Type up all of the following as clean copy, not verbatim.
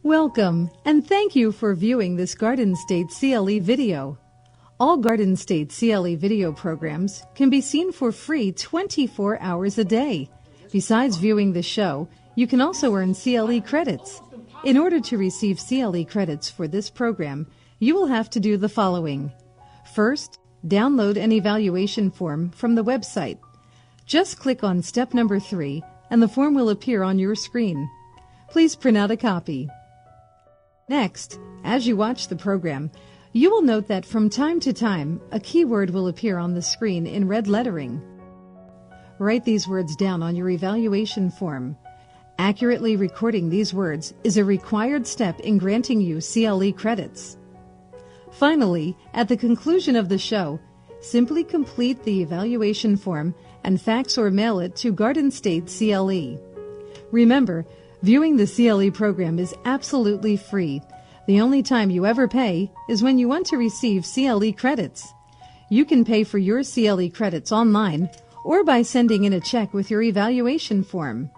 Welcome, and thank you for viewing this Garden State CLE video. All Garden State CLE video programs can be seen for free 24 hours a day. Besides viewing the show, you can also earn CLE credits. In order to receive CLE credits for this program, you will have to do the following. First, download an evaluation form from the website. Just click on step number 3, and the form will appear on your screen. Please print out a copy. Next, as you watch the program, you will note that from time to time, a keyword will appear on the screen in red lettering. Write these words down on your evaluation form. Accurately recording these words is a required step in granting you CLE credits. Finally, at the conclusion of the show, simply complete the evaluation form and fax or mail it to Garden State CLE. Remember, viewing the CLE program is absolutely free. The only time you ever pay is when you want to receive CLE credits. You can pay for your CLE credits online or by sending in a check with your evaluation form.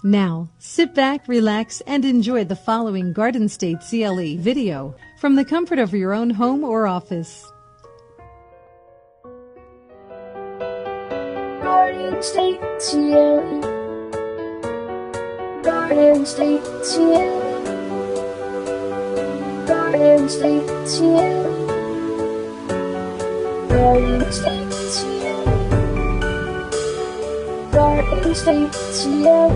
Now, sit back, relax, and enjoy the following Garden State CLE video from the comfort of your own home or office. Garden State CLE. Garden State CLE. Garden State CLE. Garden State CLE. Garden State CLE.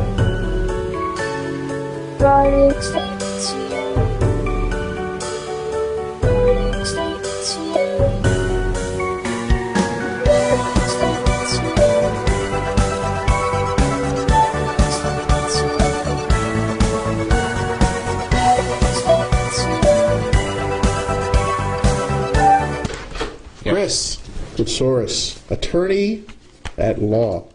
Garden State CLE. Garden State CLE. Chris Koutsouris, attorney at law.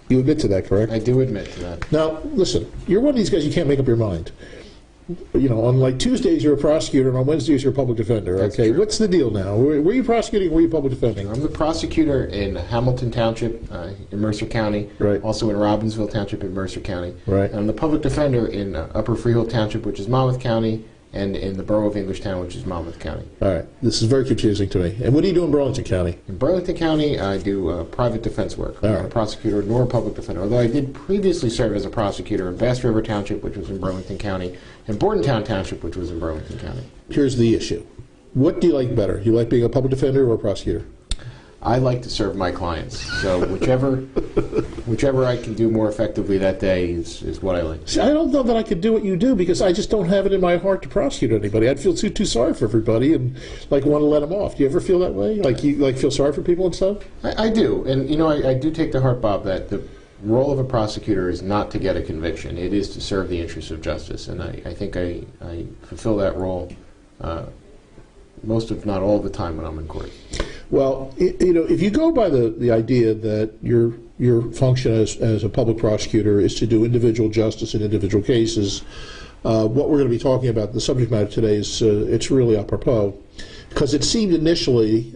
You admit to that, correct? I do admit to that. Now, listen, you're one of these guys, you can't make up your mind. You know, on like Tuesdays you're a prosecutor and on Wednesdays you're a public defender. That's okay, true. What's the deal now? Were you prosecuting or were you public defending? I'm the prosecutor in Hamilton Township in Mercer County, Right. Also in Robbinsville Township in Mercer County. Right. And I'm the public defender in Upper Freehold Township, which is Monmouth County, and in the borough of Englishtown, which is Monmouth County. All right, this is very confusing to me. And what do you do in Burlington County? In Burlington County, I do private defense work. I'm All not a right. prosecutor nor a public defender, although I did previously serve as a prosecutor in Bass River Township, which was in Burlington County, and Bordentown Township, which was in Burlington County. Here's the issue. What do you like better? You like being a public defender or a prosecutor? I like to serve my clients, so whichever I can do more effectively that day is what I like. See, I don't know that I could do what you do because I just don't have it in my heart to prosecute anybody. I'd feel too sorry for everybody and like want to let them off. Do you ever feel that way? Like you feel sorry for people and stuff? I do, and you know I do take to heart, Bob, that the role of a prosecutor is not to get a conviction. It is to serve the interests of justice, and I think I fulfill that role most, if not all, the time when I'm in court. Well, you know, if you go by the idea that your function as a public prosecutor is to do individual justice in individual cases, what we're going to be talking about, the subject matter today, is it's really apropos, because it seemed initially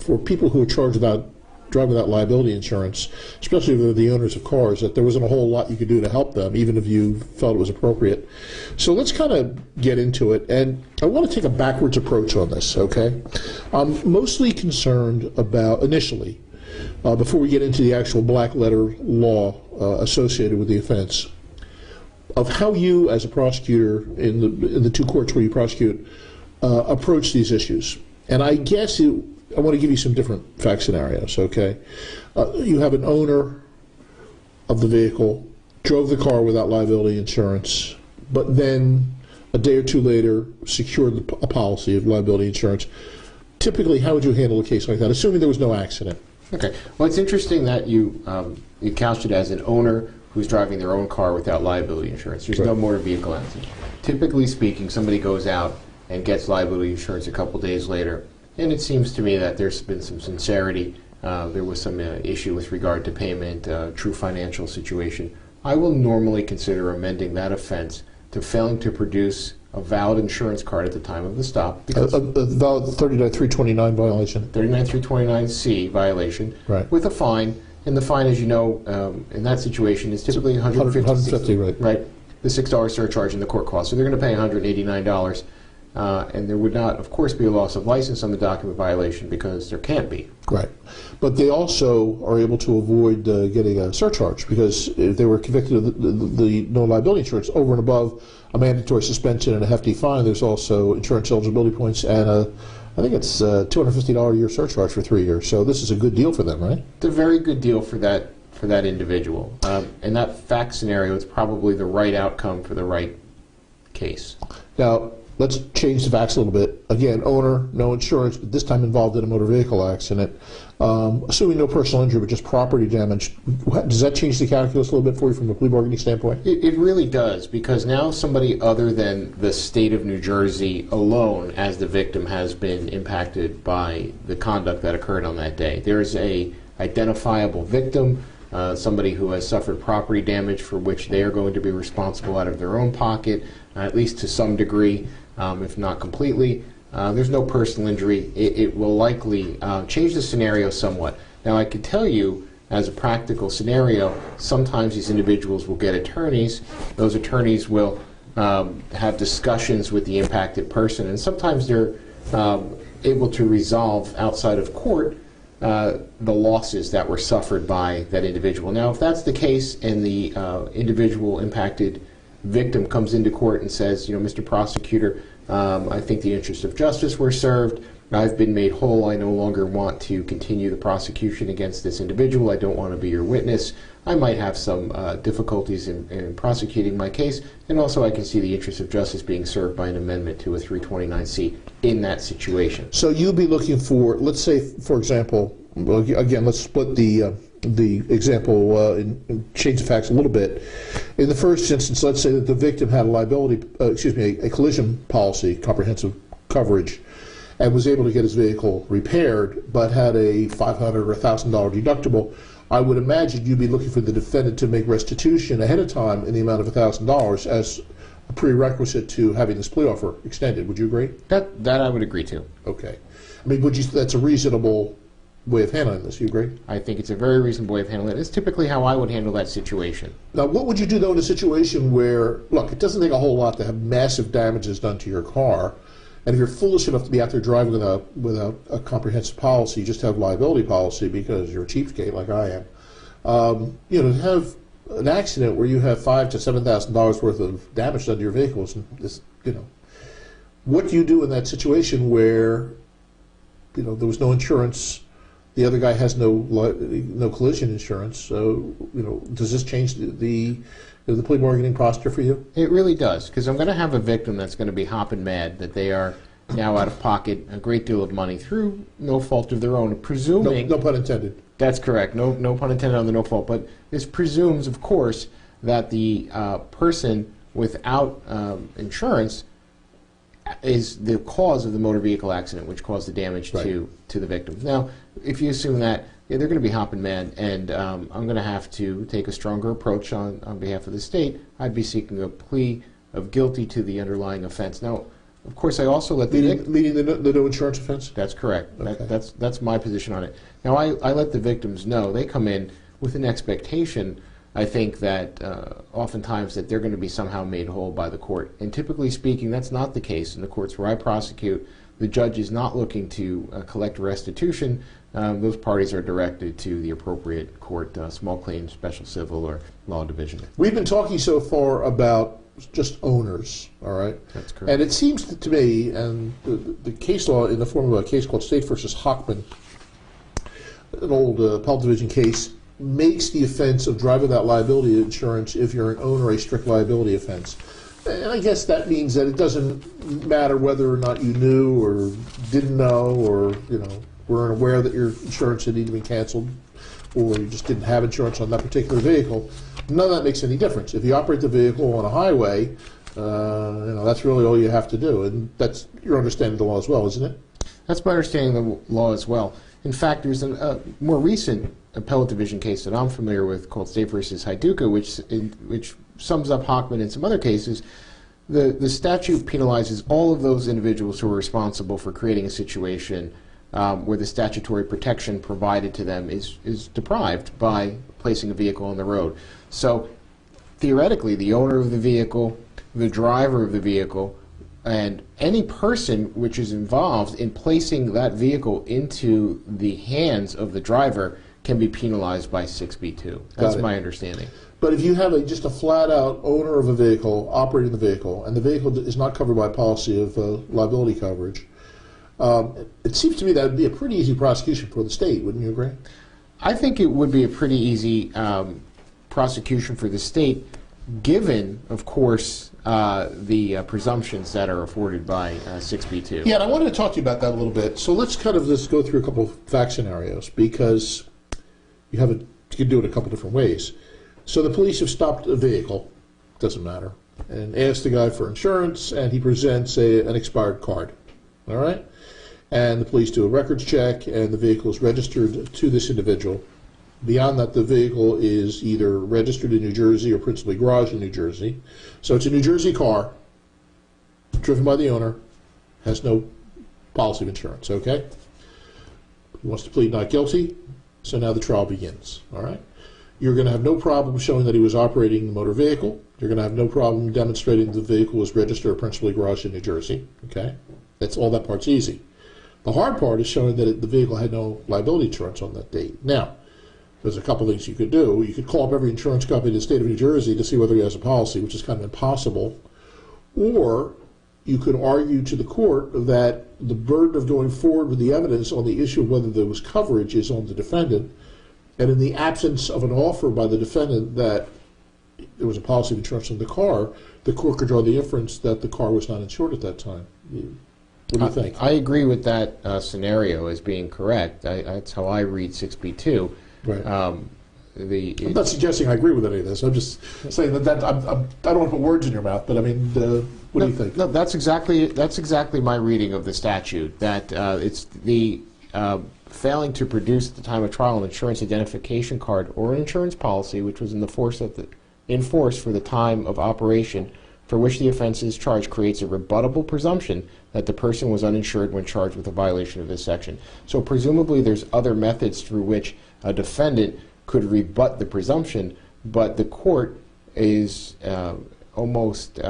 for people who are charged without driving without liability insurance, especially if they're the owners of cars, that there wasn't a whole lot you could do to help them, even if you felt it was appropriate. So let's kind of get into it, and I want to take a backwards approach on this, okay? I'm mostly concerned about, initially, before we get into the actual black letter law associated with the offense, of how you, as a prosecutor in the two courts where you prosecute, approach these issues. And I guess I want to give you some different fact scenarios, okay? You have an owner of the vehicle, drove the car without liability insurance, but then a day or two later secured a policy of liability insurance. Typically, how would you handle a case like that, assuming there was no accident? Okay. Well, it's interesting that you couched it as an owner who's driving their own car without liability insurance. There's no motor vehicle accident. Typically speaking, somebody goes out and gets liability insurance a couple days later, and it seems to me that there's been some sincerity. There was some issue with regard to payment, true financial situation. I will normally consider amending that offense to failing to produce a valid insurance card at the time of the stop. A valid 39.329 violation. 39.329C violation, Right. with a fine. And the fine, as you know, in that situation is typically $150. 150, right. Right. the $6 surcharge and the court cost. So they're going to pay $189, and there would not, of course, be a loss of license on the document violation because there can't be. Right. But they also are able to avoid getting a surcharge, because if they were convicted of the no liability insurance over and above a mandatory suspension and a hefty fine, there's also insurance eligibility points and I think it's $250 a year surcharge for 3 years. So this is a good deal for them, right? It's a very good deal for that individual. In that fact scenario, it's probably the right outcome for the right case. Now, let's change the facts a little bit. Again, owner, no insurance, but this time involved in a motor vehicle accident. Assuming no personal injury, but just property damage, does that change the calculus a little bit for you from a plea bargaining standpoint? It really does, because now somebody other than the state of New Jersey alone as the victim has been impacted by the conduct that occurred on that day. There's a identifiable victim, somebody who has suffered property damage for which they are going to be responsible out of their own pocket, at least to some degree, if not completely. There's no personal injury. It will likely change the scenario somewhat. Now, I could tell you, as a practical scenario, sometimes these individuals will get attorneys. Those attorneys will have discussions with the impacted person, and sometimes they're able to resolve outside of court the losses that were suffered by that individual. Now, if that's the case and the individual impacted victim comes into court and says, Mr. Prosecutor, I think the interests of justice were served. I've been made whole. I no longer want to continue the prosecution against this individual. I don't want to be your witness. I might have some difficulties in prosecuting my case, and also I can see the interests of justice being served by an amendment to a 329C in that situation. So you'd be looking for, let's say, for example, again, let's split the example and change the facts a little bit. In the first instance, let's say that the victim had a liability, a collision policy, comprehensive coverage, and was able to get his vehicle repaired, but had a $500 or $1,000 deductible. I would imagine you'd be looking for the defendant to make restitution ahead of time in the amount of $1,000 as a prerequisite to having this plea offer extended. Would you agree? That I would agree to. Okay. I mean, that's a reasonable way of handling this. You agree? I think it's a very reasonable way of handling it. It's typically how I would handle that situation. Now, what would you do, though, in a situation where, look, it doesn't take a whole lot to have massive damages done to your car, and if you're foolish enough to be out there driving without a comprehensive policy, you just have liability policy because you're a cheapskate like I am, to have an accident where you have $5,000 to $7,000 worth of damage done to your vehicles, what do you do in that situation where, there was no insurance? The other guy has no collision insurance. So, does this change the plea bargaining posture for you? It really does, because I'm going to have a victim that's going to be hopping mad that they are now out of pocket a great deal of money through no fault of their own, presuming... No pun intended. That's correct. No pun intended on the no fault. But this presumes, of course, that the person without insurance is the cause of the motor vehicle accident, which caused the damage to the victim. Now, if you assume that, they're going to be hopping mad, and I'm going to have to take a stronger approach on behalf of the state. I'd be seeking a plea of guilty to the underlying offense. Now, of course, I also let the meaning the no insurance offense? That's correct. Okay. That's my position on it. Now, I let the victims know. They come in with an expectation, I think, that oftentimes that they're going to be somehow made whole by the court. And typically speaking, that's not the case in the courts where I prosecute. The judge is not looking to collect restitution. Those parties are directed to the appropriate court, small claims, special civil, or law division. We've been talking so far about just owners, all right? That's correct. And it seems to me, and the case law in the form of a case called State versus Hockman, an old appellate division case, makes the offense of driving without liability insurance if you're an owner a strict liability offense. And I guess that means that it doesn't matter whether or not you knew or didn't know, or were unaware that your insurance had either been canceled or you just didn't have insurance on that particular vehicle. None of that makes any difference. If you operate the vehicle on a highway, that's really all you have to do. And that's your understanding of the law as well, isn't it? That's my understanding of the law as well. In fact, there's a more recent appellate division case that I'm familiar with called State versus Haiduka, which sums up Hockman and some other cases. The statute penalizes all of those individuals who are responsible for creating a situation where the statutory protection provided to them is deprived by placing a vehicle on the road. So theoretically, the owner of the vehicle, the driver of the vehicle, and any person which is involved in placing that vehicle into the hands of the driver can be penalized by 6B2. That's my understanding. But if you have just a flat-out owner of a vehicle operating the vehicle, and the vehicle is not covered by a policy of liability coverage, it seems to me that would be a pretty easy prosecution for the state. Wouldn't you agree? I think it would be a pretty easy prosecution for the state, given, of course, the presumptions that are afforded by 6B2. Yeah, and I wanted to talk to you about that a little bit. So let's kind of just go through a couple of fact scenarios, because you can do it a couple different ways. So the police have stopped a vehicle, doesn't matter, and asked the guy for insurance, and he presents an expired card. All right? And the police do a records check, and the vehicle is registered to this individual. Beyond that, the vehicle is either registered in New Jersey or principally garaged in New Jersey. So it's a New Jersey car, driven by the owner, has no policy of insurance, okay? He wants to plead not guilty, so now the trial begins, all right? You're going to have no problem showing that he was operating the motor vehicle. You're going to have no problem demonstrating the vehicle was registered or principally garaged in New Jersey, okay? That's all, that part's easy. The hard part is showing that the vehicle had no liability insurance on that date. Now, there's a couple things you could do. You could call up every insurance company in the state of New Jersey to see whether he has a policy, which is kind of impossible. Or you could argue to the court that the burden of going forward with the evidence on the issue of whether there was coverage is on the defendant. And in the absence of an offer by the defendant that there was a policy of insurance on the car, the court could draw the inference that the car was not insured at that time. What do you think? I agree with that scenario as being correct. That's how I read 6B2. Right. I'm not suggesting I agree with any of this. I'm just saying that I don't want to put words in your mouth, but I mean, what do you think? No, that's exactly my reading of the statute. That it's the failing to produce at the time of trial an insurance identification card or an insurance policy which was in force for the time of operation for which the offense is charged creates a rebuttable presumption that the person was uninsured when charged with a violation of this section. So presumably there's other methods through which a defendant could rebut the presumption, but the court is almost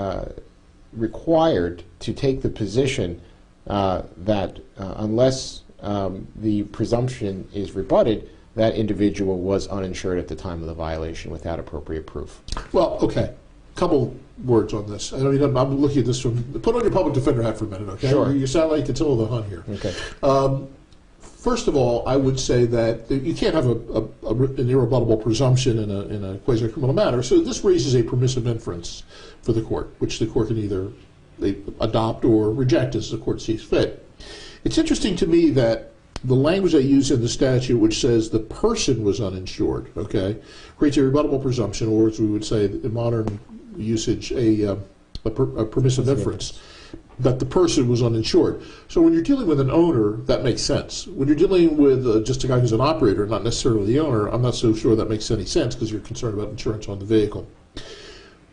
required to take the position that unless the presumption is rebutted, that individual was uninsured at the time of the violation without appropriate proof. Well, okay. Couple words on this. I mean, I'm looking at this from. Put on your public defender hat for a minute, okay? Sure. You sound like Attila the Hun here. Okay. First of all, I would say that you can't have an irrebuttable presumption in a quasi-criminal matter. So this raises a permissive inference for the court, which the court can either adopt or reject as the court sees fit. It's interesting to me that the language I use in the statute, which says the person was uninsured, okay, creates a rebuttable presumption, or as we would say in modern usage, a permissive inference that the person was uninsured. So when you're dealing with an owner, that makes sense. When you're dealing with just a guy who's an operator, not necessarily the owner, I'm not so sure that makes any sense because you're concerned about insurance on the vehicle.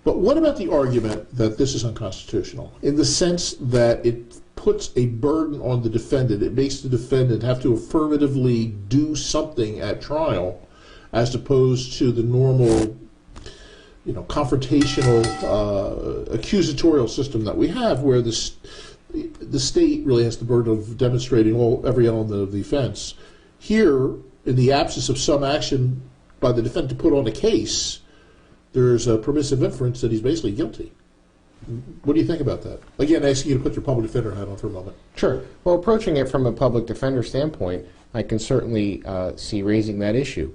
But what about the argument that this is unconstitutional in the sense that it puts a burden on the defendant? It makes the defendant have to affirmatively do something at trial as opposed to the normal, confrontational, accusatorial system that we have, where the state really has the burden of demonstrating every element of the offense. Here, in the absence of some action by the defendant to put on a case, there's a permissive inference that he's basically guilty. What do you think about that? Again, asking you to put your public defender hat on for a moment. Sure. Well, approaching it from a public defender standpoint, I can certainly see raising that issue.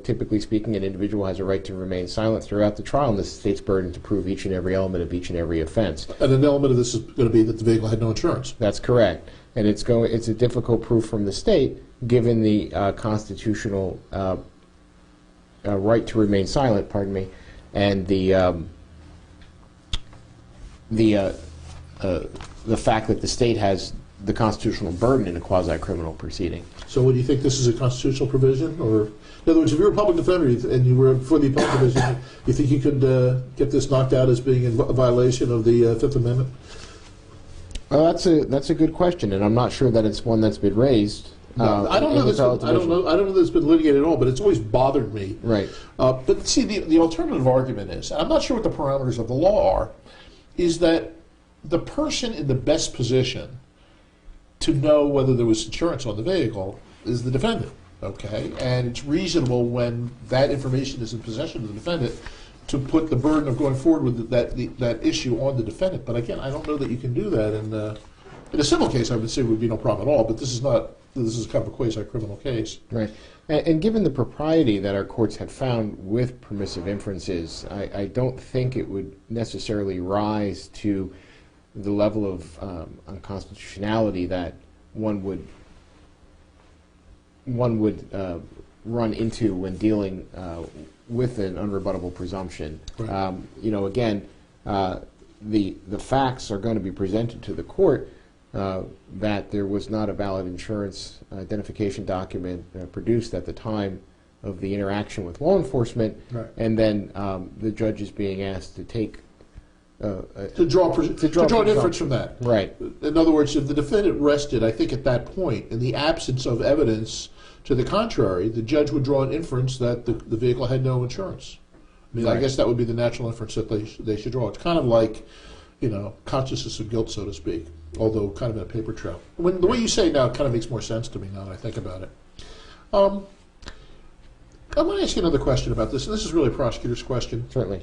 Typically speaking, an individual has a right to remain silent throughout the trial, and the state's burden to prove each and every element of each and every offense. And an element of this is going to be that the vehicle had no insurance. That's correct. And it's a difficult proof from the state, given the constitutional right to remain silent, and the fact that the state has the constitutional burden in a quasi-criminal proceeding. So what do you think, this is a constitutional provision? Or, in other words, if you're a public defender and you were for the appellate division, you think you could get this knocked out as being in violation of the Fifth Amendment? Well, that's a good question, and I'm not sure that it's one that's been raised No, I don't know this. I don't know that it's been litigated at all, but it's always bothered me. Right. But see, the alternative argument is, and I'm not sure what the parameters of the law are, is that the person in the best position to know whether there was insurance on the vehicle is the defendant. Okay, and it's reasonable when that information is in possession of the defendant to put the burden of going forward with that issue on the defendant. But again, I don't know that you can do that. In a civil case, I would say would be no problem at all. But this is not. This is kind of a quasi-criminal case. Right. And given the propriety that our courts had found with permissive inferences, I don't think it would necessarily rise to the level of unconstitutionality that one would run into when dealing with an unrebuttable presumption. Right. Again, the facts are going to be presented to the court that there was not a valid insurance identification document produced at the time of the interaction with law enforcement, right. And then the judge is being asked to take to draw an inference from that. Right. In other words, if the defendant rested, I think at that point, in the absence of evidence to the contrary, the judge would draw an inference that the vehicle had no insurance. I mean, right. I guess that would be the natural inference that they should draw. It's kind of like, consciousness of guilt, so to speak, although kind of in a paper trail. The way you say it now, it kind of makes more sense to me now that I think about it. I want to ask you another question about this, and this is really a prosecutor's question. Certainly.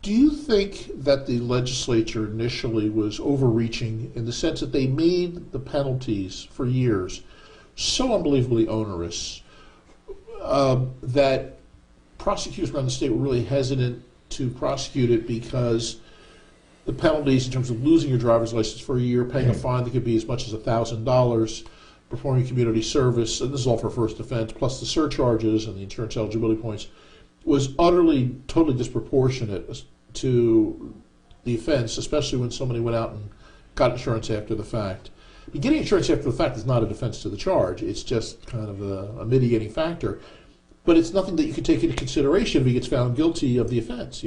Do you think that the legislature initially was overreaching in the sense that they made the penalties for years so unbelievably onerous that prosecutors around the state were really hesitant to prosecute it because the penalties in terms of losing your driver's license for a year, paying a fine that could be as much as $1,000, performing community service, and this is all for first offense, plus the surcharges and the insurance eligibility points, was totally disproportionate to the offense, especially when somebody went out and got insurance after the fact. Getting insurance after the fact is not a defense to the charge. It's just kind of a mitigating factor. But it's nothing that you can take into consideration if he gets found guilty of the offense,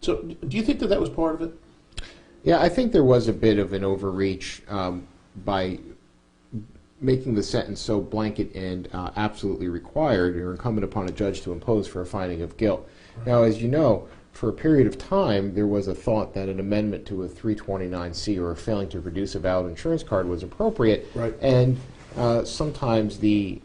So do you think that was part of it? Yeah, I think there was a bit of an overreach by making the sentence so blanket and absolutely required or incumbent upon a judge to impose for a finding of guilt. Right. Now, as you know, for a period of time, there was a thought that an amendment to a 329C or failing to produce a valid insurance card was appropriate. Right. And sometimes the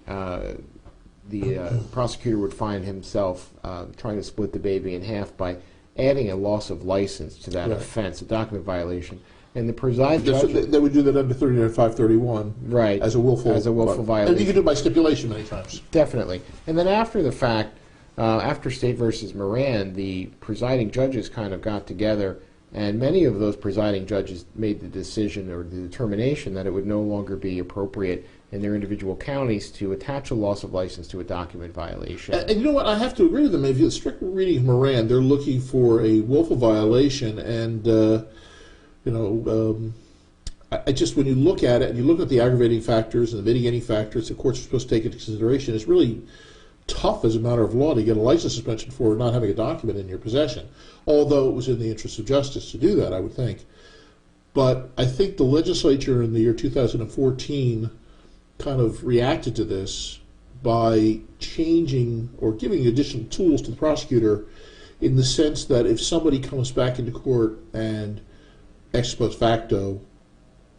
prosecutor would find himself trying to split the baby in half by adding a loss of license to that offense, a document violation. And the presiding judge... They would do that under 39-531 right, as a willful violation. And you can do it by stipulation many times. Definitely. And then after the fact, after State versus Moran, the presiding judges kind of got together, and many of those presiding judges made the decision or the determination that it would no longer be appropriate in their individual counties to attach a loss of license to a document violation. And you know what? I have to agree with them. If you strict reading of Moran, they're looking for a willful violation, and I just, when you look at it and you look at the aggravating factors and the mitigating factors the courts are supposed to take into consideration, it's really tough as a matter of law to get a license suspension for not having a document in your possession, although it was in the interest of justice to do that, I would think. But I think the legislature in the year 2014 kind of reacted to this by changing or giving additional tools to the prosecutor in the sense that if somebody comes back into court and ex post facto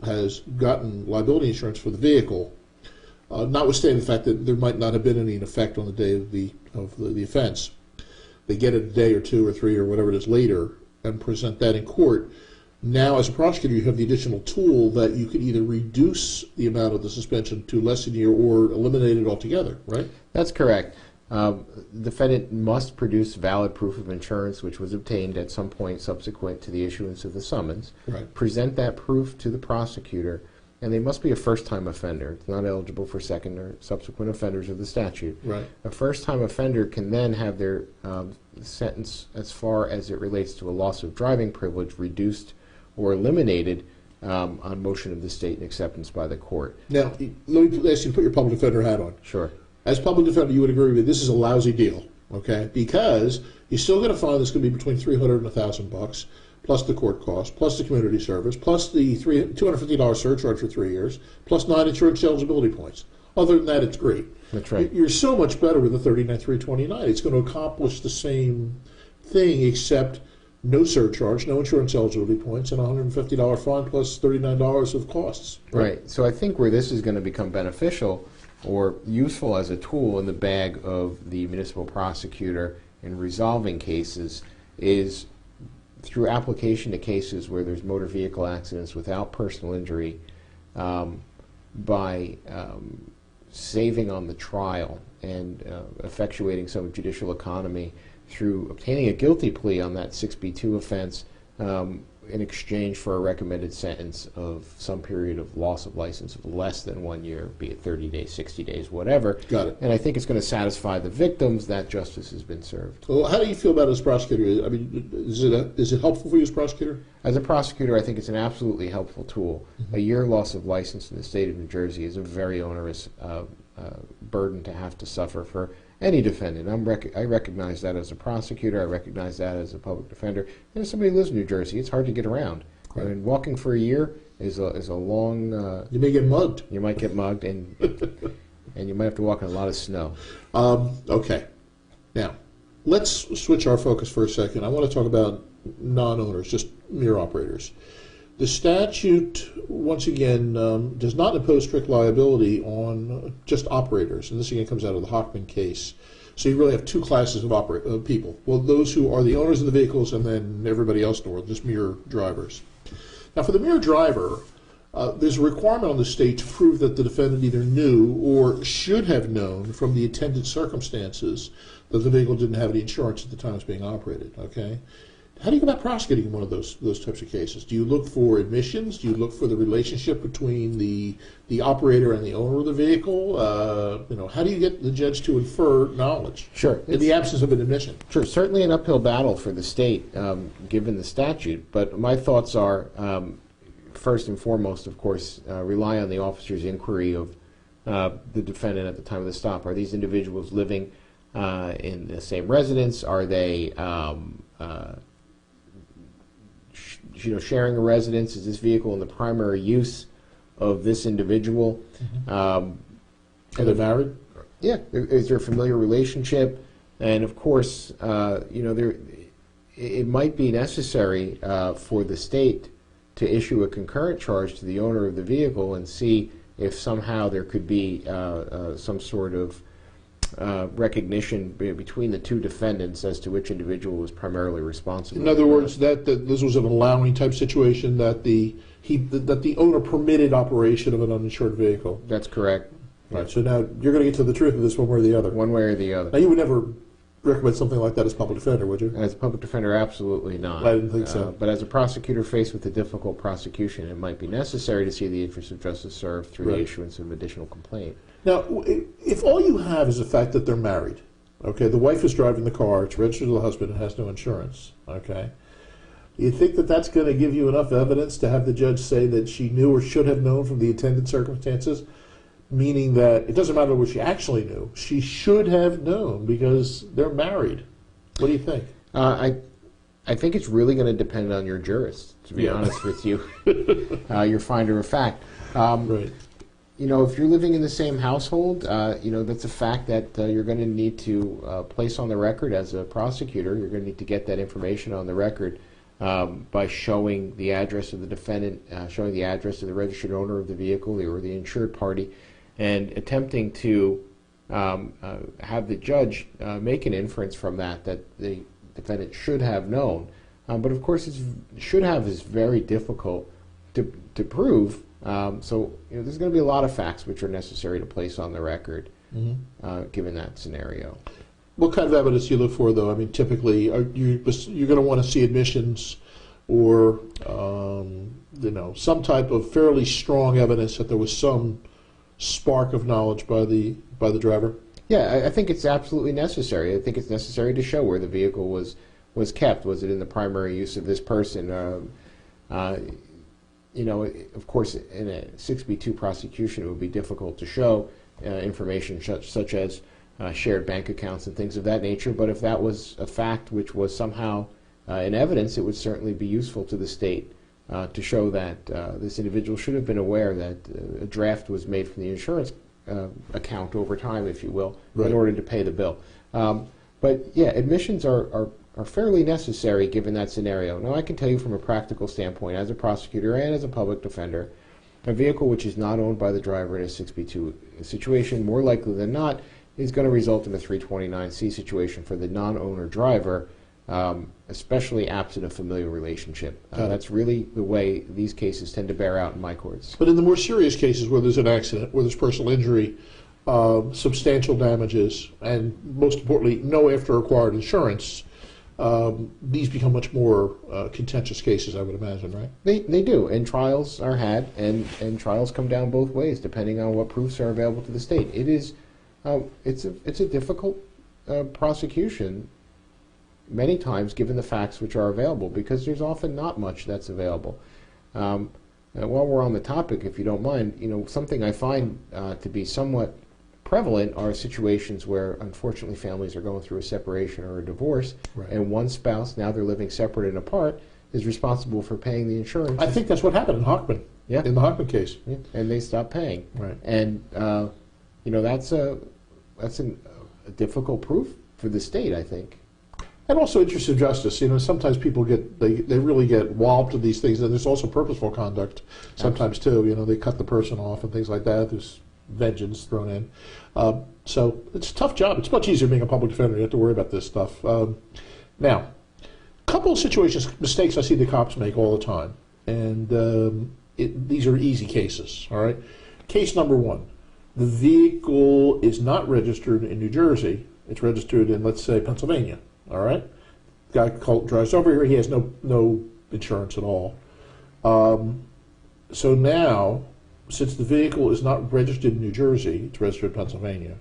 has gotten liability insurance for the vehicle, notwithstanding the fact that there might not have been any in effect on the day of the offense, they get it a day or two or three or whatever it is later and present that in court. Now, as a prosecutor, you have the additional tool that you can either reduce the amount of the suspension to less than a year or eliminate it altogether, right? That's correct. The defendant must produce valid proof of insurance, which was obtained at some point subsequent to the issuance of the summons. Right. Present that proof to the prosecutor, and they must be a first-time offender. It's not eligible for second or subsequent offenders of the statute. Right. A first-time offender can then have their sentence, as far as it relates to a loss of driving privilege, reduced or eliminated on motion of the state and acceptance by the court. Now, let me ask you to put your public defender hat on. Sure. As public defender, you would agree with me, this is a lousy deal, okay? Because you're still going to find this going to be between $300 and $1,000, plus the court cost, plus the community service, plus the $250 surcharge for 3 years, plus 9 insurance eligibility points. Other than that, it's great. That's right. You're so much better with the 39329. It's going to accomplish the same thing, except no surcharge, no insurance eligibility points, and a $150 fine plus $39 of costs. Right. So I think where this is going to become beneficial or useful as a tool in the bag of the municipal prosecutor in resolving cases is through application to cases where there's motor vehicle accidents without personal injury, by saving on the trial and effectuating some judicial economy through obtaining a guilty plea on that 6B2 offense in exchange for a recommended sentence of some period of loss of license of less than 1 year, be it 30 days, 60 days, whatever. Got it. And I think it's going to satisfy the victims that justice has been served. Well, how do you feel about it as prosecutor? I mean, is it helpful for you as prosecutor? As a prosecutor, I think it's an absolutely helpful tool. A year loss of license in the state of New Jersey is a very onerous burden to have to suffer for any defendant. I recognize that as a prosecutor. I recognize that as a public defender. And as somebody who lives in New Jersey, it's hard to get around. Right. I mean, walking for a year is a long. You may get mugged. You might get mugged, and and you might have to walk in a lot of snow. Okay. Now, let's switch our focus for a second. I want to talk about non-owners, just mere operators. The statute, once again, does not impose strict liability on just operators, and this again comes out of the Hockman case. So you really have two classes of people. Well, those who are the owners of the vehicles, and then everybody else in the world, just mere drivers. Now, for the mere driver, there's a requirement on the state to prove that the defendant either knew or should have known from the attendant circumstances that the vehicle didn't have any insurance at the time it's being operated. Okay. How do you go about prosecuting one of those types of cases? Do you look for admissions? Do you look for the relationship between the operator and the owner of the vehicle? How do you get the judge to infer knowledge? Sure. In the absence of an admission. Sure. Certainly an uphill battle for the state, given the statute. But my thoughts are, first and foremost, of course, rely on the officer's inquiry of the defendant at the time of the stop. Are these individuals living in the same residence? Are they sharing a residence? Is this vehicle in the primary use of this individual? Are they married? Yeah. Is there a familiar relationship? And of course, it might be necessary for the state to issue a concurrent charge to the owner of the vehicle and see if somehow there could be some sort of recognition between the two defendants as to which individual was primarily responsible. In other words, that this was an allowing type situation, that the owner permitted operation of an uninsured vehicle. That's correct. Right. So now you're going to get to the truth of this one way or the other. One way or the other. Now you would never recommend something like that as public defender, would you? As a public defender, absolutely not. I didn't think so. But as a prosecutor faced with a difficult prosecution, it might be necessary to see the interest of justice served through the issuance of additional complaint. Now, if all you have is the fact that they're married, okay, the wife is driving the car, it's registered to the husband, and has no insurance, okay, you think that that's going to give you enough evidence to have the judge say that she knew or should have known from the attendant circumstances, meaning that it doesn't matter what she actually knew, she should have known because they're married? What do you think? I think it's really going to depend on your jurist, to be honest with you, your finder of fact. Right. If you're living in the same household, that's a fact that you're going to need to place on the record as a prosecutor. You're going to need to get that information on the record by showing the address of the defendant, showing the address of the registered owner of the vehicle or the insured party, and attempting to have the judge make an inference from that the defendant should have known. But of course, should have is very difficult to prove. So there's going to be a lot of facts which are necessary to place on the record, given that scenario. What kind of evidence do you look for, though? I mean, typically, you're going to want to see admissions or some type of fairly strong evidence that there was some spark of knowledge by the driver. Yeah, I think it's absolutely necessary. I think it's necessary to show where the vehicle was kept. Was it in the primary use of this person? Of course, in a 6B2 prosecution, it would be difficult to show information such as shared bank accounts and things of that nature. But if that was a fact which was somehow in evidence, it would certainly be useful to the state to show that this individual should have been aware that a draft was made from the insurance account over time, if you will, Right. in order to pay the bill. But yeah, admissions are fairly necessary given that scenario. Now, I can tell you from a practical standpoint, as a prosecutor and as a public defender, a vehicle which is not owned by the driver in a 6B2 situation, more likely than not, is going to result in a 329C situation for the non-owner driver, especially absent a familial relationship. That's really the way these cases tend to bear out in my courts. But in the more serious cases where there's an accident, where there's personal injury, substantial damages, and most importantly, no after-acquired insurance, these become much more contentious cases, I would imagine, right? They do, and trials are had, and trials come down both ways, depending on what proofs are available to the state. It is, it's a difficult prosecution, many times, given the facts which are available, because there's often not much that's available. While we're on the topic, if you don't mind, something I find to be somewhat prevalent are situations where, unfortunately, families are going through a separation or a divorce, Right. and one spouse, now they're living separate and apart, is responsible for paying the insurance. I think that's what happened in Hockman. Yeah. In the Hockman case. Yeah, and they stop paying. Right. And that's a difficult proof for the state, I think. And also interest of justice. Sometimes people they really get walloped in these things, and there's also purposeful conduct sometimes too. They cut the person off and things like that. There's vengeance thrown in. So it's a tough job. It's much easier being a public defender. You have to worry about this stuff. Now, a couple of mistakes I see the cops make all the time, and these are easy cases. All right. Case number one: the vehicle is not registered in New Jersey. It's registered in, let's say, Pennsylvania. All right. Guy drives over here. He has no insurance at all. So now, since the vehicle is not registered in New Jersey, it's registered in Pennsylvania,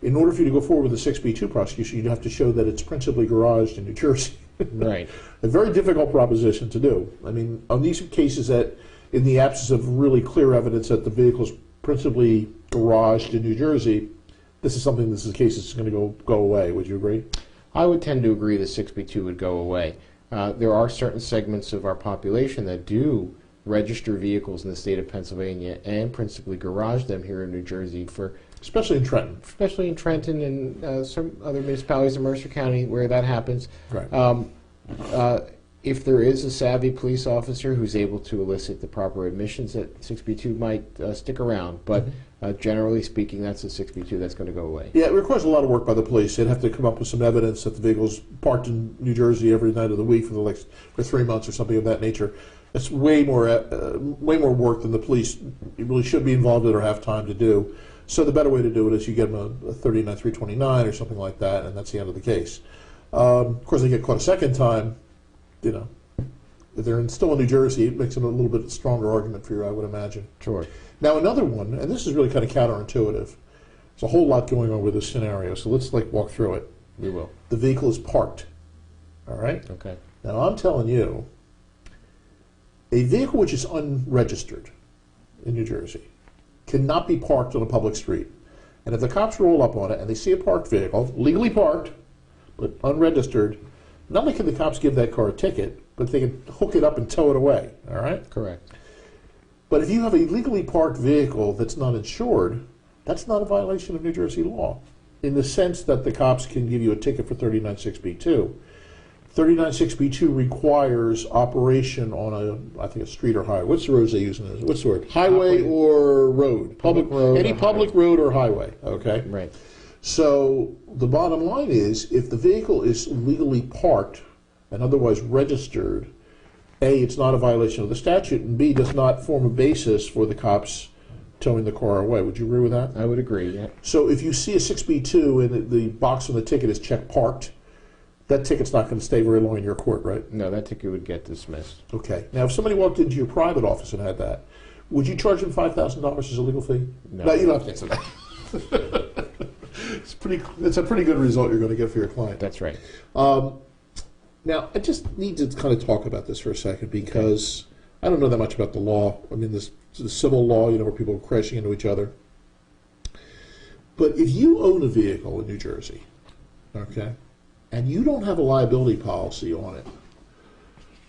in order for you to go forward with a 6B2 prosecution, you'd have to show that it's principally garaged in New Jersey. Right. A very difficult proposition to do. I mean, on these cases that, in the absence of really clear evidence that the vehicle is principally garaged in New Jersey, this is a case that's going to go away. Would you agree? I would tend to agree that 6B2 would go away. There are certain segments of our population that do register vehicles in the state of Pennsylvania and principally garage them here in New Jersey Especially in Trenton. especially in Trenton and some other municipalities in Mercer County where that happens. Right. If there is a savvy police officer who's able to elicit the proper admissions, that 6B2 might stick around. But generally speaking, that's a 6B2 that's going to go away. Yeah, it requires a lot of work by the police. They'd have to come up with some evidence that the vehicle's parked in New Jersey every night of the week for 3 months or something of that nature. It's way more work than the police really should be involved in or have time to do. So the better way to do it is you get them a 329 or something like that, and that's the end of the case. Of course, they get caught a second time. If they're still in New Jersey, it makes it a little bit stronger argument for you, I would imagine. Sure. Now, another one, and this is really kind of counterintuitive. There's a whole lot going on with this scenario, so let's walk through it. We will. The vehicle is parked. All right? Okay. Now, I'm telling you, a vehicle which is unregistered in New Jersey cannot be parked on a public street. And if the cops roll up on it and they see a parked vehicle, legally parked, but unregistered, not only can the cops give that car a ticket, but they can hook it up and tow it away. All right? Correct. But if you have a legally parked vehicle that's not insured, that's not a violation of New Jersey law, in the sense that the cops can give you a ticket for 396B2. 396B2 requires operation on a street or highway. What's the roads they use? What's the word? Highway or road? Public road. Any public road or highway. Okay. Right. So the bottom line is, if the vehicle is legally parked and otherwise registered, A, it's not a violation of the statute, and B, does not form a basis for the cops towing the car away. Would you agree with that? I would agree, yeah. So if you see a 6B2 and the box on the ticket is checked parked, that ticket's not going to stay very long in your court, right? No, that ticket would get dismissed. Okay. Now, if somebody walked into your private office and had that, would you charge them $5,000 as a legal fee? No. You don't have to answer that. It's a pretty good result you're going to get for your client. That's right. Now, I just need to kind of talk about this for a second because I don't know that much about the law. I mean, this civil law, where people are crashing into each other. But if you own a vehicle in New Jersey, okay, and you don't have a liability policy on it,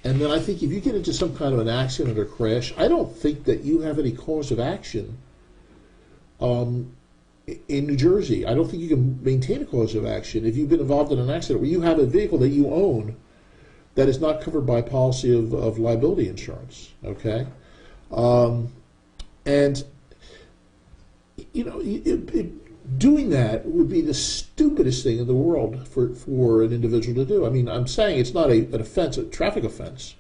and then I think if you get into some kind of an accident or crash, I don't think that you have any cause of action In New Jersey, I don't think you can maintain a cause of action if you've been involved in an accident where you have a vehicle that you own that is not covered by policy of liability insurance. Okay, and you know, doing that would be the stupidest thing in the world for an individual to do. I mean, I'm saying it's not an offense, a traffic offense,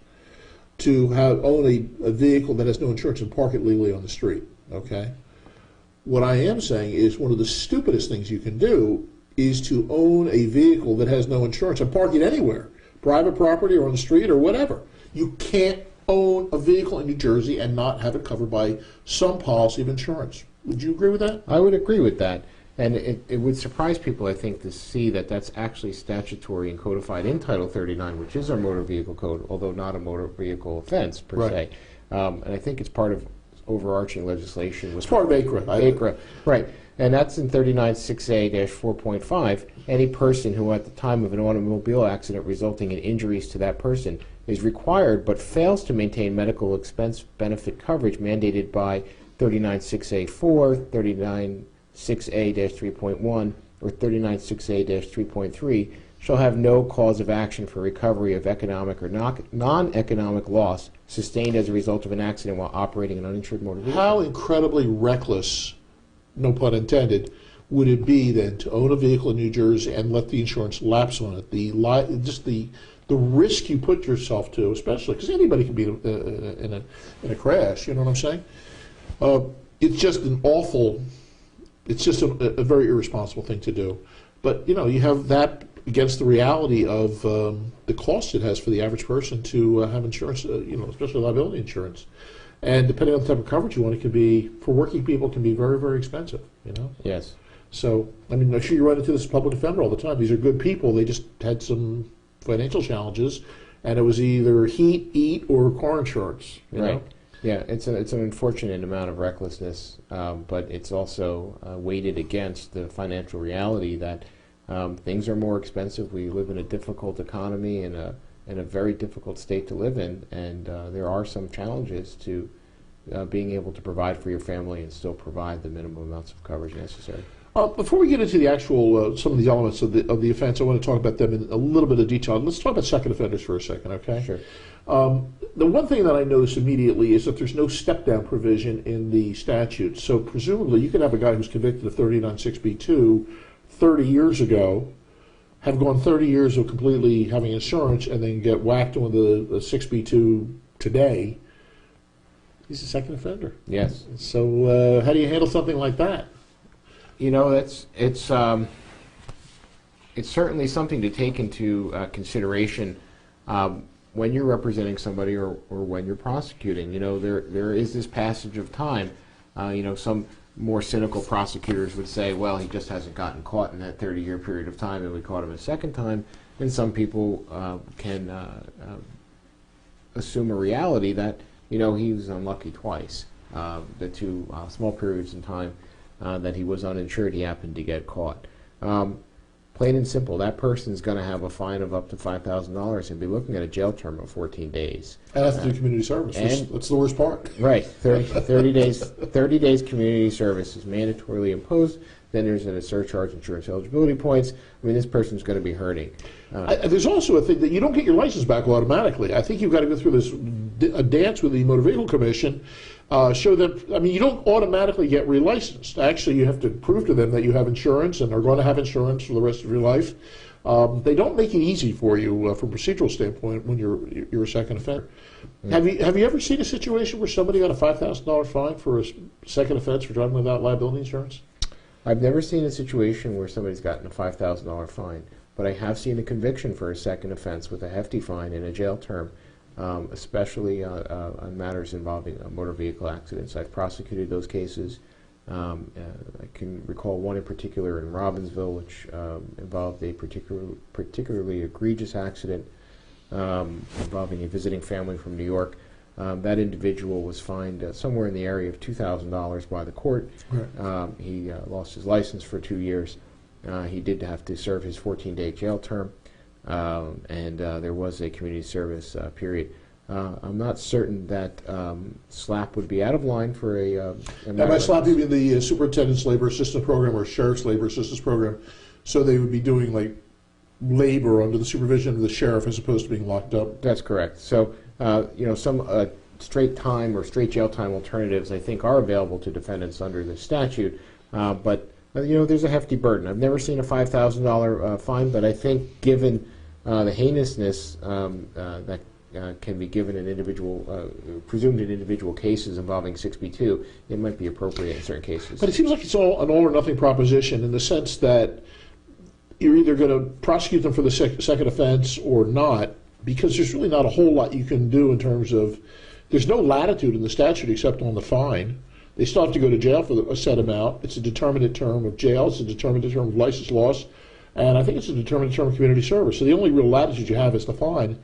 to own a vehicle that has no insurance and park it legally on the street. Okay. What I am saying is one of the stupidest things you can do is to own a vehicle that has no insurance and park it anywhere, private property or on the street or whatever. You can't own a vehicle in New Jersey and not have it covered by some policy of insurance. Would you agree with that? I would agree with that. And it would surprise people, I think, to see that that's actually statutory and codified in Title 39, which is our motor vehicle code, although not a motor vehicle offense per se. And I think it's part of overarching legislation. It's part of ACRA. ACRA, right. And that's in 39-6A-4.5. Any person who at the time of an automobile accident resulting in injuries to that person is required but fails to maintain medical expense benefit coverage mandated by 39-6A-4, 39-6A-3.1, or 39-6A-3.3 shall have no cause of action for recovery of economic or non-economic loss sustained as a result of an accident while operating an uninsured motor vehicle. How incredibly reckless, no pun intended, would it be then to own a vehicle in New Jersey and let the insurance lapse on it? The risk you put yourself to, especially because anybody can be in a crash. You know what I'm saying? It's just an awful. It's just a very irresponsible thing to do. But you know, you have that against the reality of the cost it has for the average person to have insurance, you know, especially liability insurance. And depending on the type of coverage you want, it can be, for working people, can be very, very expensive, you know? Yes. So, I mean, I'm sure you run into this public defender all the time. These are good people. They just had some financial challenges, and it was either heat, eat, or car insurance, you know? Yeah, it's an unfortunate amount of recklessness, but it's also weighted against the financial reality that things are more expensive. We live in a difficult economy and a very difficult state to live in, and there are some challenges to being able to provide for your family and still provide the minimum amounts of coverage necessary. Before we get into the actual some of the elements of the offense, I want to talk about them in a little bit of detail. Let's talk about second offenders for a second, okay? Sure. The one thing that I noticed immediately is that there's no step-down provision in the statute. So presumably you could have a guy who's convicted of 39-6B2 30 years ago, have gone 30 years of completely having insurance, and then get whacked on the 6B2 today. He's a second offender. Yes. So how do you handle something like that? You know, it's certainly something to take into consideration when you're representing somebody or when you're prosecuting. You know, there is this passage of time. You know, some more cynical prosecutors would say, well, he just hasn't gotten caught in that 30-year period of time, and we caught him a second time. And some people can assume a reality that, you know, he was unlucky twice. The two small periods in time that he was uninsured, he happened to get caught. Plain and simple, that person's going to have a fine of up to $5,000 and be looking at a jail term of 14 days. And that's to do community service. That's the worst part. Right. 30 days. 30 days community service is mandatorily imposed. Then there's a surcharge, insurance eligibility points. I mean, this person's going to be hurting. There's also a thing that you don't get your license back automatically. I think you've got to go through this a dance with the Motor Vehicle Commission. Show them, I mean, you don't automatically get relicensed. Actually, you have to prove to them that you have insurance and are going to have insurance for the rest of your life. They don't make it easy for you from a procedural standpoint when you're a second offender. Mm-hmm. Have you ever seen a situation where somebody got a $5,000 fine for a second offense for driving without liability insurance? I've never seen a situation where somebody's gotten a $5,000 fine, but I have seen a conviction for a second offense with a hefty fine and a jail term. Especially on matters involving motor vehicle accidents. I've prosecuted those cases. I can recall one in particular in Robbinsville, which involved a particularly egregious accident involving a visiting family from New York. That individual was fined somewhere in the area of $2,000 by the court. Right. He lost his license for 2 years. He did have to serve his 14-day jail term. And there was a community service period. I'm not certain that SLAP would be out of line for a Now, by SLAP, you mean the Superintendent's Labor Assistance Program or Sheriff's Labor Assistance Program. So they would be doing like labor under the supervision of the sheriff as opposed to being locked up. That's correct. So, some straight time or straight jail time alternatives, I think, are available to defendants under the statute. But there's a hefty burden. I've never seen a $5,000 fine, but I think given the heinousness that can be given in individual, presumed in individual cases involving 6B2, it might be appropriate in certain cases. But it seems like it's all an all or nothing proposition in the sense that you're either going to prosecute them for the second offense or not, because there's really not a whole lot you can do in terms of, there's no latitude in the statute except on the fine. They still have to go to jail for a set amount. It's a determinate term of jail. It's a determinate term of license loss. And I think it's a determinate term of community service. So the only real latitude you have is the fine.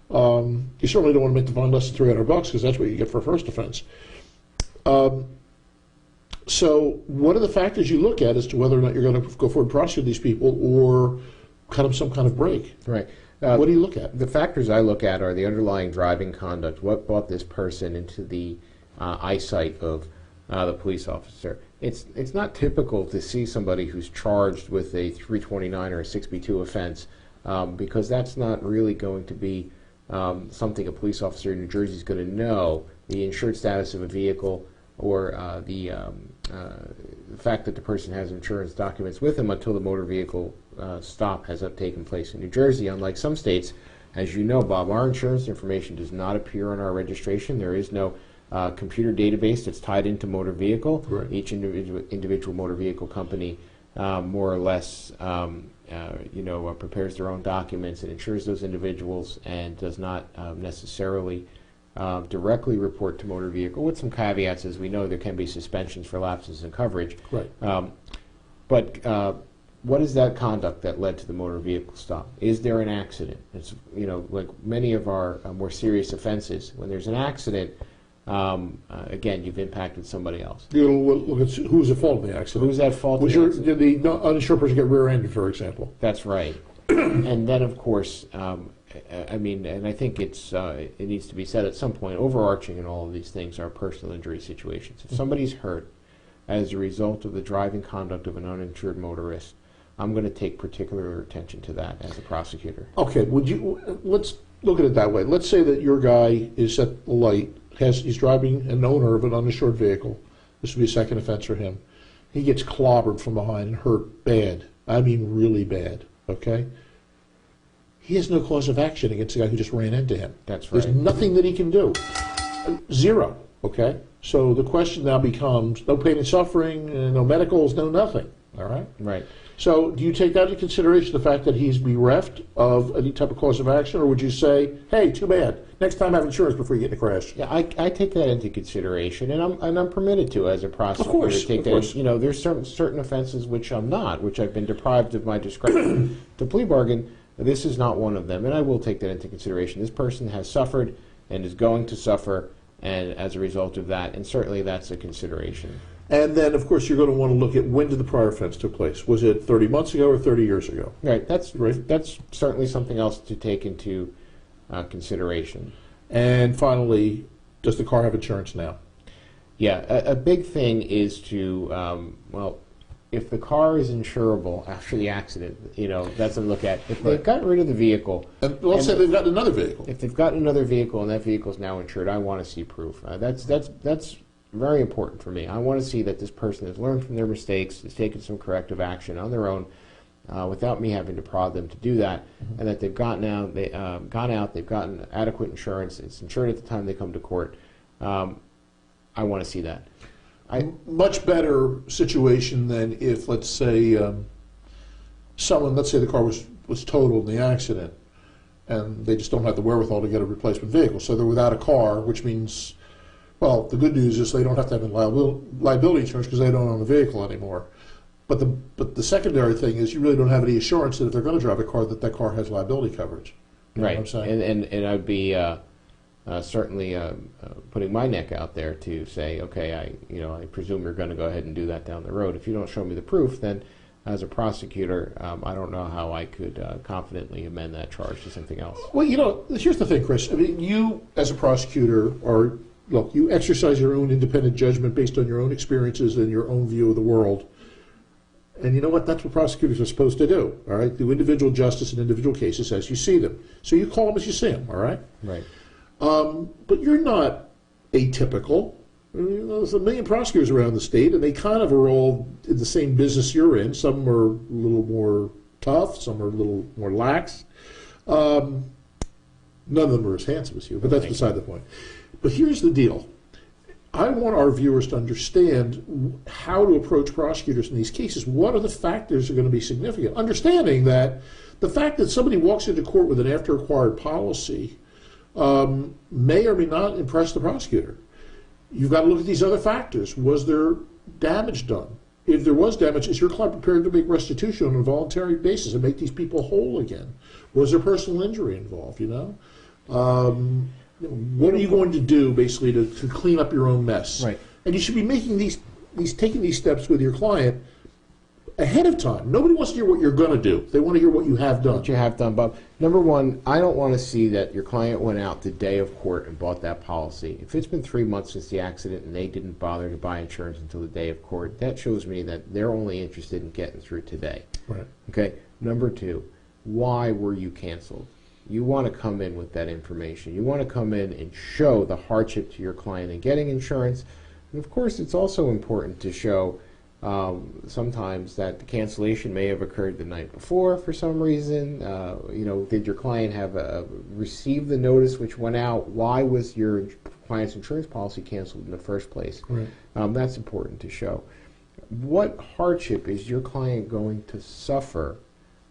You certainly don't want to make the fine less than $300 because that's what you get for a first offense. So what are the factors you look at as to whether or not you're going to go forward and prosecute these people or cut them some kind of break? Right. What do you look at? The factors I look at are the underlying driving conduct. What brought this person into the eyesight of the police officer? It's not typical to see somebody who's charged with a 329 or a 6B2 offense because that's not really going to be something a police officer in New Jersey is going to know. The insured status of a vehicle or the fact that the person has insurance documents with them until the motor vehicle stop has taken place in New Jersey. Unlike some states, as you know, Bob, our insurance information does not appear on our registration. There is no computer database that's tied into motor vehicle. Right. Each individual motor vehicle company more or less prepares their own documents and insures those individuals and does not necessarily directly report to motor vehicle, with some caveats. As we know, there can be suspensions for lapses in coverage. Right. But what is that conduct that led to the motor vehicle stop? Is there an accident? It's like many of our more serious offenses. When there's an accident, again, you've impacted somebody else. You look at who's at fault in the accident. Who's at fault? Did the uninsured person get rear-ended, for example? That's right. And then, of course, and I think it needs to be said at some point, overarching in all of these things are personal injury situations. If somebody's hurt as a result of the driving conduct of an uninsured motorist, I'm going to take particular attention to that as a prosecutor. Okay, let's look at it that way. Let's say that your guy is at the light, he's driving an owner of an uninsured vehicle. This would be a second offense for him. He gets clobbered from behind and hurt bad. I mean really bad, okay? He has no cause of action against the guy who just ran into him. That's right. There's nothing that he can do. Zero, okay? So the question now becomes no pain and suffering, no medicals, no nothing, all right? Right. So do you take that into consideration, the fact that he's bereft of any type of cause of action, or would you say, hey, too bad, next time have insurance before you get in a crash? Yeah, I take that into consideration, and I'm permitted to as a prosecutor. Of course, to take that. course. There's certain offenses which I'm not, which I've been deprived of my discretion to plea bargain. This is not one of them, and I will take that into consideration. This person has suffered and is going to suffer, and as a result of that, and certainly that's a consideration. And then, of course, you're going to want to look at when did the prior offense took place. Was it 30 months ago or 30 years ago? Right. That's certainly something else to take into consideration. And finally, does the car have insurance now? Yeah. A big thing is to, if the car is insurable after the accident, that's what I look at. If they've gotten rid of the vehicle. And let's say they've gotten another vehicle. If they've gotten another vehicle and that vehicle is now insured, I want to see proof. That's very important for me. I want to see that this person has learned from their mistakes, has taken some corrective action on their own, without me having to prod them to do that, and that they've gone out, they've gotten adequate insurance, it's insured at the time they come to court. I want to see that. Much better situation than if, let's say, let's say the car was totaled in the accident, and they just don't have the wherewithal to get a replacement vehicle, so they're without a car, which means. Well, the good news is they don't have to have liability insurance because they don't own the vehicle anymore. But the secondary thing is you really don't have any assurance that if they're going to drive a car, that car has liability coverage. You know what I'm saying? And I'd be certainly putting my neck out there to say, okay, I presume you're going to go ahead and do that down the road. If you don't show me the proof, then as a prosecutor, I don't know how I could confidently amend that charge to something else. Well, here's the thing, Chris. I mean, you as a prosecutor you exercise your own independent judgment based on your own experiences and your own view of the world. And you know what? That's what prosecutors are supposed to do, all right? Do individual justice in individual cases as you see them. So you call them as you see them, all right? Right. But you're not atypical. There's a million prosecutors around the state, and they kind of are all in the same business you're in. Some are a little more tough, some are a little more lax. None of them are as handsome as you, but that's beside the point. But here's the deal. I want our viewers to understand how to approach prosecutors in these cases. What are the factors that are going to be significant? Understanding that the fact that somebody walks into court with an after-acquired policy may or may not impress the prosecutor. You've got to look at these other factors. Was there damage done? If there was damage, is your client prepared to make restitution on a voluntary basis and make these people whole again? Was there personal injury involved, what are you going to do, basically, to clean up your own mess? Right. And you should be making taking these steps with your client ahead of time. Nobody wants to hear what you're going to do. They want to hear what you have done. What you have done, Bob. Number one, I don't want to see that your client went out the day of court and bought that policy. If it's been 3 months since the accident and they didn't bother to buy insurance until the day of court, that shows me that they're only interested in getting through today. Right. Okay. Number two, why were you canceled? You want to come in with that information. You want to come in and show the hardship to your client in getting insurance. And of course, it's also important to show sometimes that the cancellation may have occurred the night before for some reason. Did your client have received the notice which went out? Why was your client's insurance policy canceled in the first place? Right. That's important to show. What hardship is your client going to suffer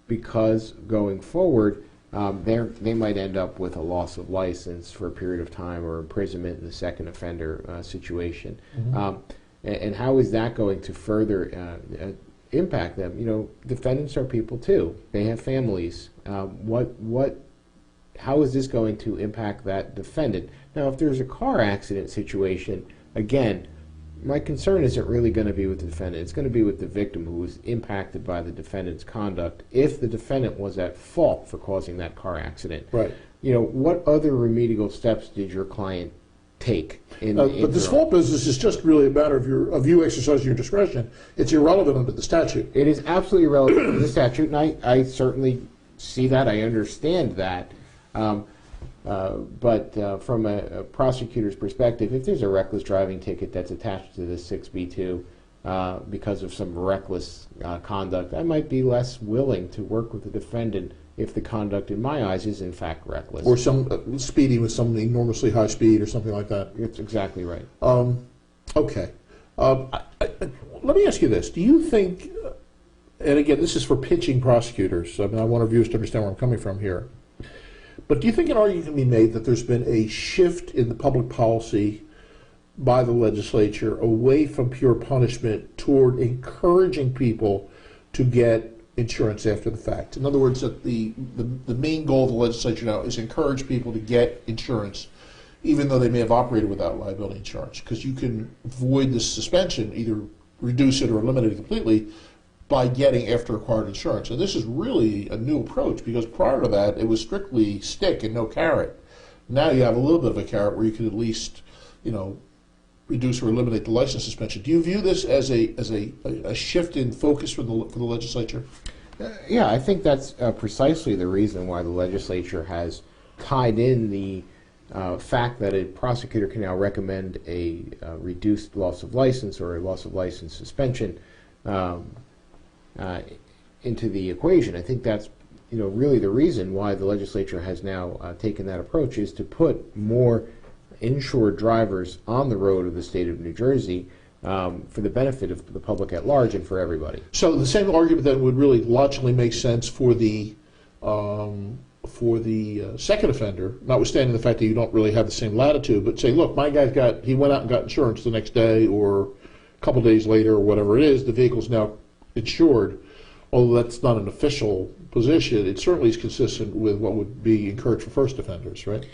because going forward, they might end up with a loss of license for a period of time or imprisonment in the second offender situation. Mm-hmm. And how is that going to further impact them? Defendants are people too. They have families. How is this going to impact that defendant? Now, if there's a car accident situation, again, my concern isn't really going to be with the defendant. It's going to be with the victim who was impacted by the defendant's conduct if the defendant was at fault for causing that car accident. Right. What other remedial steps did your client take? But this fault business is just really a matter of you exercising your discretion. It's irrelevant under the statute. It is absolutely irrelevant under the statute, and I certainly see that. I understand that. But from a prosecutor's perspective, if there's a reckless driving ticket that's attached to the 6B2 because of some reckless conduct, I might be less willing to work with the defendant if the conduct, in my eyes, is in fact reckless. Or some speeding with some enormously high speed or something like that. That's exactly right. Okay. Let me ask you this. Do you think, and again, this is for pitching prosecutors, I want our viewers to understand where I'm coming from here, but do you think an argument can be made that there's been a shift in the public policy by the legislature away from pure punishment toward encouraging people to get insurance after the fact? In other words, that the main goal of the legislature now is encourage people to get insurance even though they may have operated without liability insurance, because you can void this suspension, either reduce it or eliminate it completely, by getting after acquired insurance. And this is really a new approach, because prior to that it was strictly stick and no carrot. Now you have a little bit of a carrot where you can at least, reduce or eliminate the license suspension. Do you view this as a shift in focus for the legislature? Yeah, I think that's precisely the reason why the legislature has tied in the fact that a prosecutor can now recommend a reduced loss of license or a loss of license suspension into the equation. I think that's really the reason why the legislature has now taken that approach, is to put more insured drivers on the road of the state of New Jersey for the benefit of the public at large and for everybody. So the same argument then would really logically make sense for the second offender, notwithstanding the fact that you don't really have the same latitude, but say, look, my guy's he went out and got insurance the next day or a couple days later or whatever it is, the vehicle's now insured. Although that's not an official position, it certainly is consistent with what would be encouraged for first offenders, right?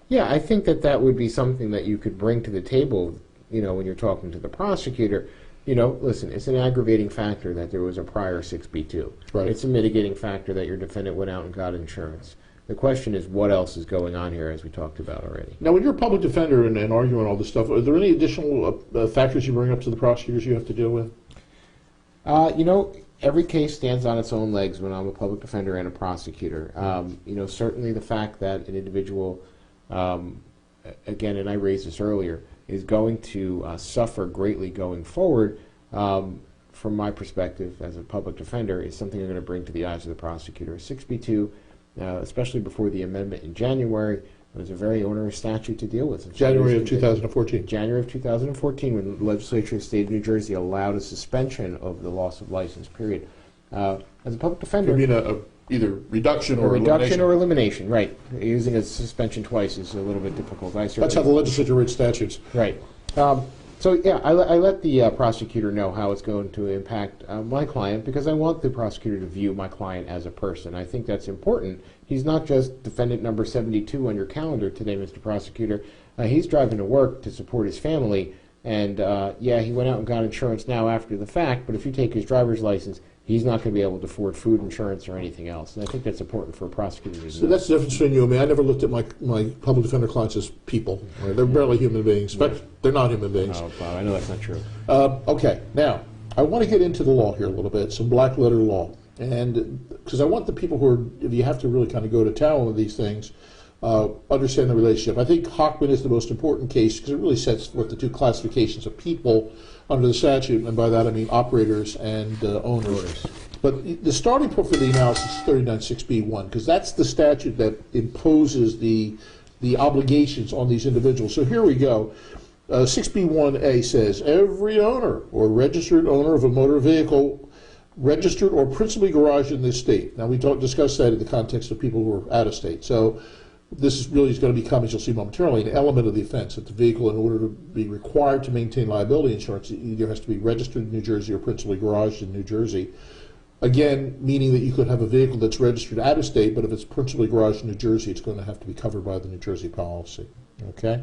Yeah, I think that would be something that you could bring to the table, when you're talking to the prosecutor. listen, it's an aggravating factor that there was a prior 6B2. Right. It's a mitigating factor that your defendant went out and got insurance. The question is, what else is going on here, as we talked about already? Now, when you're a public defender and arguing all this stuff, are there any additional factors you bring up to the prosecutors you have to deal with? Every case stands on its own legs when I'm a public defender and a prosecutor. Certainly the fact that an individual, again, and I raised this earlier, is going to suffer greatly going forward, from my perspective as a public defender, is something I'm going to bring to the eyes of the prosecutor. 6B2, especially before the amendment in January, was a very onerous statute to deal with. January of 2014. January of 2014, when the legislature of the state of New Jersey allowed a suspension of the loss of license, period. As a public defender... You mean either reduction or reduction or elimination, right. Using a suspension twice is a little bit difficult. That's how the legislature writes statutes. Right. I let the prosecutor know how it's going to impact my client, because I want the prosecutor to view my client as a person. I think that's important. He's not just defendant number 72 on your calendar today, Mr. Prosecutor. He's driving to work to support his family, and he went out and got insurance now after the fact, but if you take his driver's license, he's not going to be able to afford food insurance or anything else. And I think that's important for a prosecutor to know. So that's the difference between you and me. I never looked at my public defender clients as people. Right? They're barely human beings. But they're not human beings. Oh, Bob, I know that's not true. Okay, now, I want to get into the law here a little bit, some black letter law. And because I want the people who are, if you have to really kind of go to town with these things, understand the relationship. I think Hockman is the most important case because it really sets forth the two classifications of people under the statute, and by that I mean operators and owners. But the starting point for the analysis is 39.6b1, because that's the statute that imposes the obligations on these individuals. So here we go. 6b1a says, every owner or registered owner of a motor vehicle registered or principally garaged in this state. Now we discussed that in the context of people who are out of state. So this is really going to become, as you'll see momentarily, an element of the offense, that the vehicle, in order to be required to maintain liability insurance, it either has to be registered in New Jersey or principally garaged in New Jersey. Again, meaning that you could have a vehicle that's registered out of state, but if it's principally garaged in New Jersey, it's going to have to be covered by the New Jersey policy. Okay?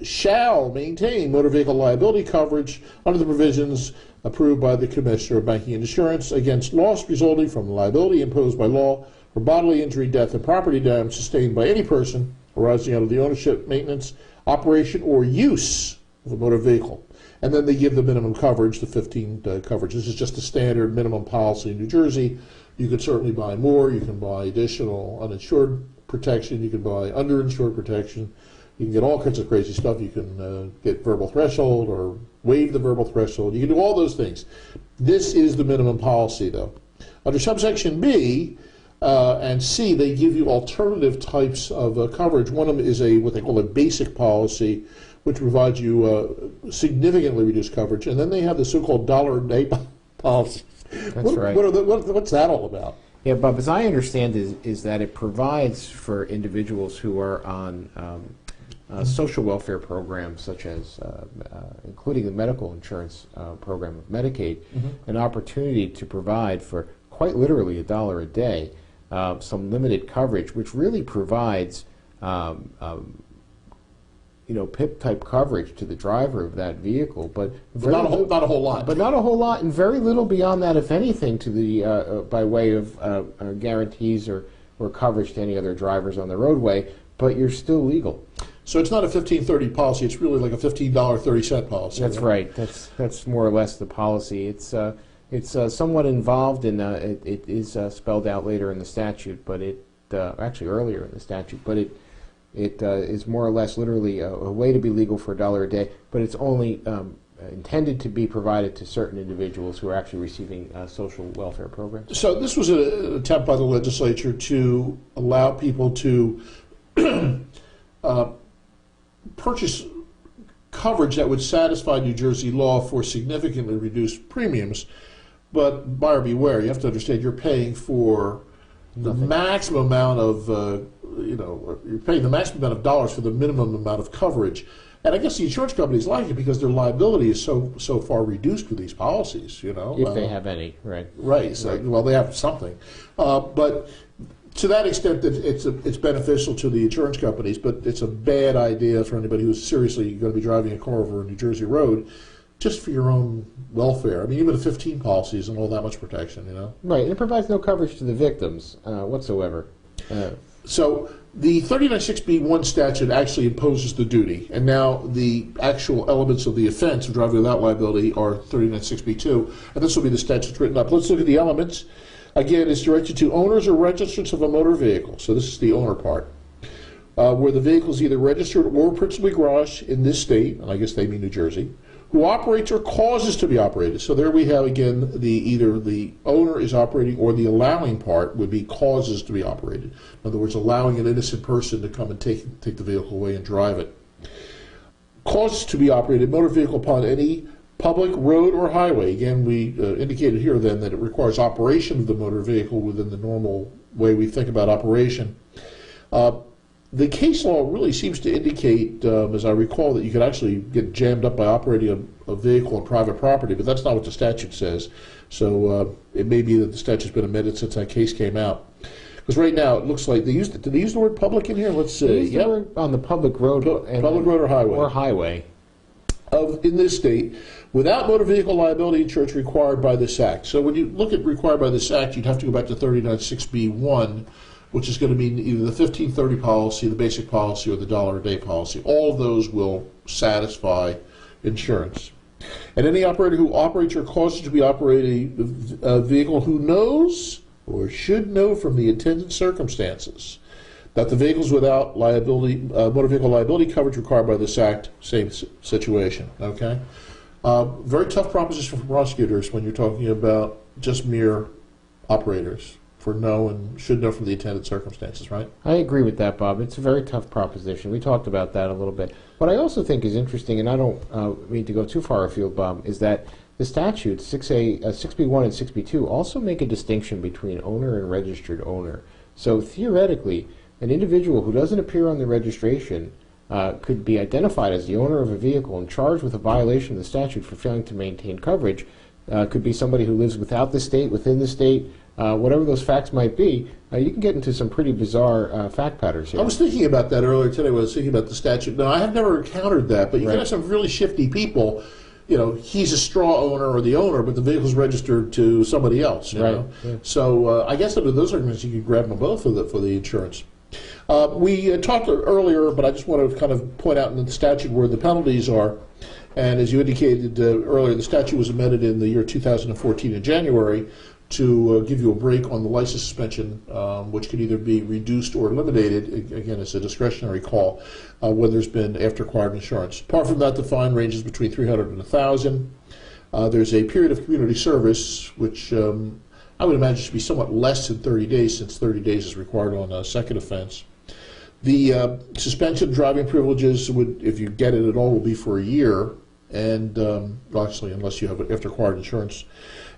Shall maintain motor vehicle liability coverage under the provisions approved by the Commissioner of Banking and Insurance against loss resulting from liability imposed by law for bodily injury, death, and property damage sustained by any person arising out of the ownership, maintenance, operation, or use of a motor vehicle. And then they give the minimum coverage, the 15 coverage. This is just the standard minimum policy in New Jersey. You can certainly buy more. You can buy additional uninsured protection. You can buy underinsured protection. You can get all kinds of crazy stuff. You can get verbal threshold or waive the verbal threshold. You can do all those things. This is the minimum policy, though. Under subsection B and C, they give you alternative types of coverage. One of them is what they call a basic policy, which provides you significantly reduced coverage. And then they have the so-called $1 a day policy. That's right. What's that all about? Yeah, Bob, as I understand is that it provides for individuals who are on social welfare programs, such as including the medical insurance program of Medicaid, an opportunity to provide for quite literally $1 a day some limited coverage, which really provides PIP-type coverage to the driver of that vehicle, but not a whole lot. But not a whole lot, and very little beyond that, if anything, to the by way of guarantees or coverage to any other drivers on the roadway. But you're still legal. So it's not a 1530 policy. It's really like a $15.30 policy. That's right. That's more or less the policy. It's somewhat involved in it is spelled out later in the statute, but actually earlier in the statute, but it is more or less literally a way to be legal for $1 a day, but it's only intended to be provided to certain individuals who are actually receiving social welfare programs. So this was an attempt by the legislature to allow people to purchase coverage that would satisfy New Jersey law for significantly reduced premiums. But buyer beware, you have to understand you're paying for the maximum amount of, you're paying the maximum amount of dollars for the minimum amount of coverage. And I guess the insurance companies like it because their liability is so far reduced with these policies, If they have any, right. Right. So, right. Well, they have something. But to that extent, it's beneficial to the insurance companies, but it's a bad idea for anybody who's seriously going to be driving a car over a New Jersey road just for your own welfare. I mean, even a 15 policy isn't all that much protection, you know? Right, and it provides no coverage to the victims whatsoever. So the 396B1 statute actually imposes the duty, and now the actual elements of the offense of driving without liability are 396B2, and this will be the statute written up. Let's look at the elements. Again, it's directed to owners or registrants of a motor vehicle, so this is the owner part, where the vehicle is either registered or principally garaged in this state, and I guess they mean New Jersey, who operates or causes to be operated. So there we have, again, either the owner is operating or the allowing part would be causes to be operated. In other words, allowing an innocent person to come and take the vehicle away and drive it. Causes to be operated, motor vehicle upon any public road or highway. Again, we indicated here then that it requires operation of the motor vehicle within the normal way we think about operation. The case law really seems to indicate, as I recall, that you could actually get jammed up by operating a vehicle on private property, but that's not what the statute says. So it may be that the statute's been amended since that case came out. Because right now it looks like did they use the word public in here? Let's see. They use the word on the public road. Public road or highway. Or highway. In this state, without motor vehicle liability insurance required by this Act. So when you look at required by this Act, you'd have to go back to 396B1, which is going to mean either the 1530 policy, the basic policy, or the $1 a day policy. All of those will satisfy insurance. And any operator who operates or causes to be operating a vehicle who knows or should know from the intended circumstances that the vehicles without liability, motor vehicle liability coverage required by this Act, same situation. Okay, very tough proposition for prosecutors when you're talking about just mere operators for know and should know from the intended circumstances, right? I agree with that, Bob. It's a very tough proposition. We talked about that a little bit. What I also think is interesting, and I don't mean to go too far afield, Bob, is that the statutes 6B1 and 6B2 also make a distinction between owner and registered owner. So theoretically, an individual who doesn't appear on the registration could be identified as the owner of a vehicle and charged with a violation of the statute for failing to maintain coverage. Could be somebody who lives without the state, within the state, whatever those facts might be. You can get into some pretty bizarre fact patterns here. I was thinking about that earlier today when I was thinking about the statute. Now, I have never encountered that, but you can have some really shifty people. You know, he's a straw owner or the owner, but the vehicle's registered to somebody else. You know? Yeah. So I guess under those arguments, you could grab them both for the insurance. We talked earlier, but I just want to kind of point out in the statute where the penalties are. And as you indicated earlier, the statute was amended in the year 2014 in January to give you a break on the license suspension, which can either be reduced or eliminated. Again, it's a discretionary call when there's been after acquired insurance. Apart from that, the fine ranges between $300 and $1,000. There's a period of community service, which I would imagine should be somewhat less than 30 days, since 30 days is required on a second offense. The suspension of driving privileges would, if you get it at all, will be for a year, and actually, unless you have after acquired insurance.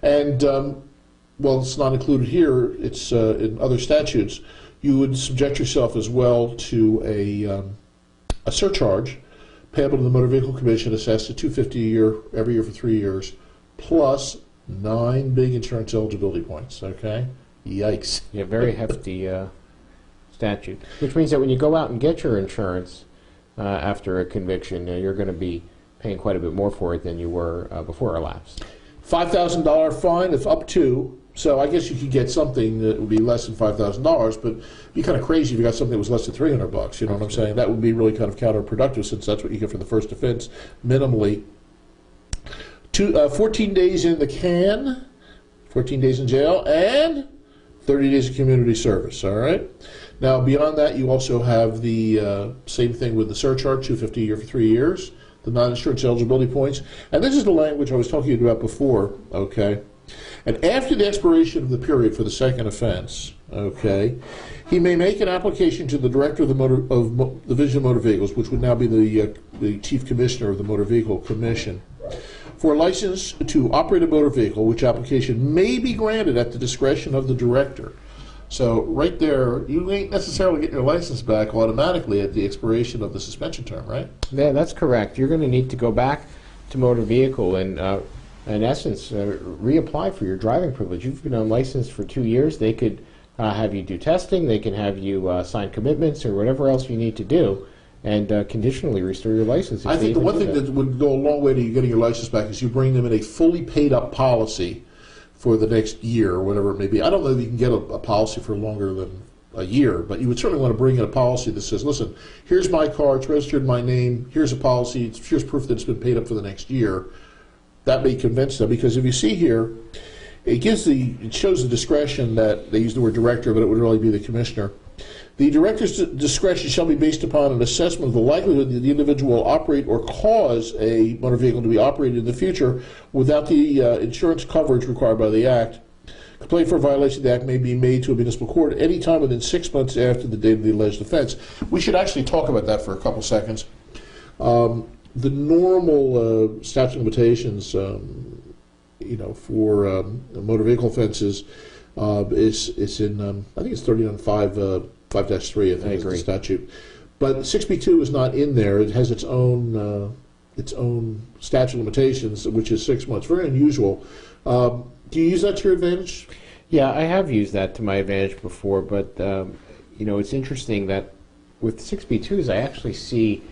And well, it's not included here. It's in other statutes. You would subject yourself as well to a surcharge payable to the Motor Vehicle Commission, assessed at $250 a year every year for 3 years, plus 9 big insurance eligibility points. Okay, yikes! Yeah, very hefty statute. Which means that when you go out and get your insurance after a conviction, you're going to be paying quite a bit more for it than you were before it elapsed. $5,000 fine, if up to. So I guess you could get something that would be less than $5,000, but it'd be kind of crazy if you got something that was less than $300. You know what I'm saying? That would be really kind of counterproductive, since that's what you get for the first offense, minimally. 14 days in the can, 14 days in jail, and 30 days of community service. All right. Now beyond that, you also have the same thing with the surcharge, $250 a year for 3 years, the non-insurance eligibility points, and this is the language I was talking about before. Okay. And after the expiration of the period for the second offense, okay, he may make an application to the director of the Division of Motor Vehicles, which would now be the Chief Commissioner of the Motor Vehicle Commission, for a license to operate a motor vehicle, which application may be granted at the discretion of the director. So right there, you ain't necessarily getting your license back automatically at the expiration of the suspension term, right? Yeah, that's correct. You're going to need to go back to motor vehicle and in essence, reapply for your driving privilege. You've been unlicensed for 2 years. They could have you do testing. They can have you sign commitments or whatever else you need to do. and conditionally restore your license. I think the one thing that would go a long way to you getting your license back is you bring them in a fully paid up policy for the next year or whatever it may be. I don't know that you can get a policy for longer than a year, but you would certainly want to bring in a policy that says, listen, here's my car, it's registered in my name, here's a policy, here's proof that it's been paid up for the next year. That may convince them, because if you see here, it shows the discretion that they use the word director, but it would really be the commissioner. The director's discretion shall be based upon an assessment of the likelihood that the individual will operate or cause a motor vehicle to be operated in the future without the insurance coverage required by the Act. Complaint for a violation of the Act may be made to a municipal court any time within 6 months after the date of the alleged offense. We should actually talk about that for a couple seconds. The normal statute of limitations, for motor vehicle offenses is in I think it's 39.5 5-3. I think is the statute. But 6B2 is not in there. It has its own statute of limitations, which is 6 months. Very unusual. Do you use that to your advantage? Yeah, I have used that to my advantage before, but it's interesting that with 6B2s, I actually see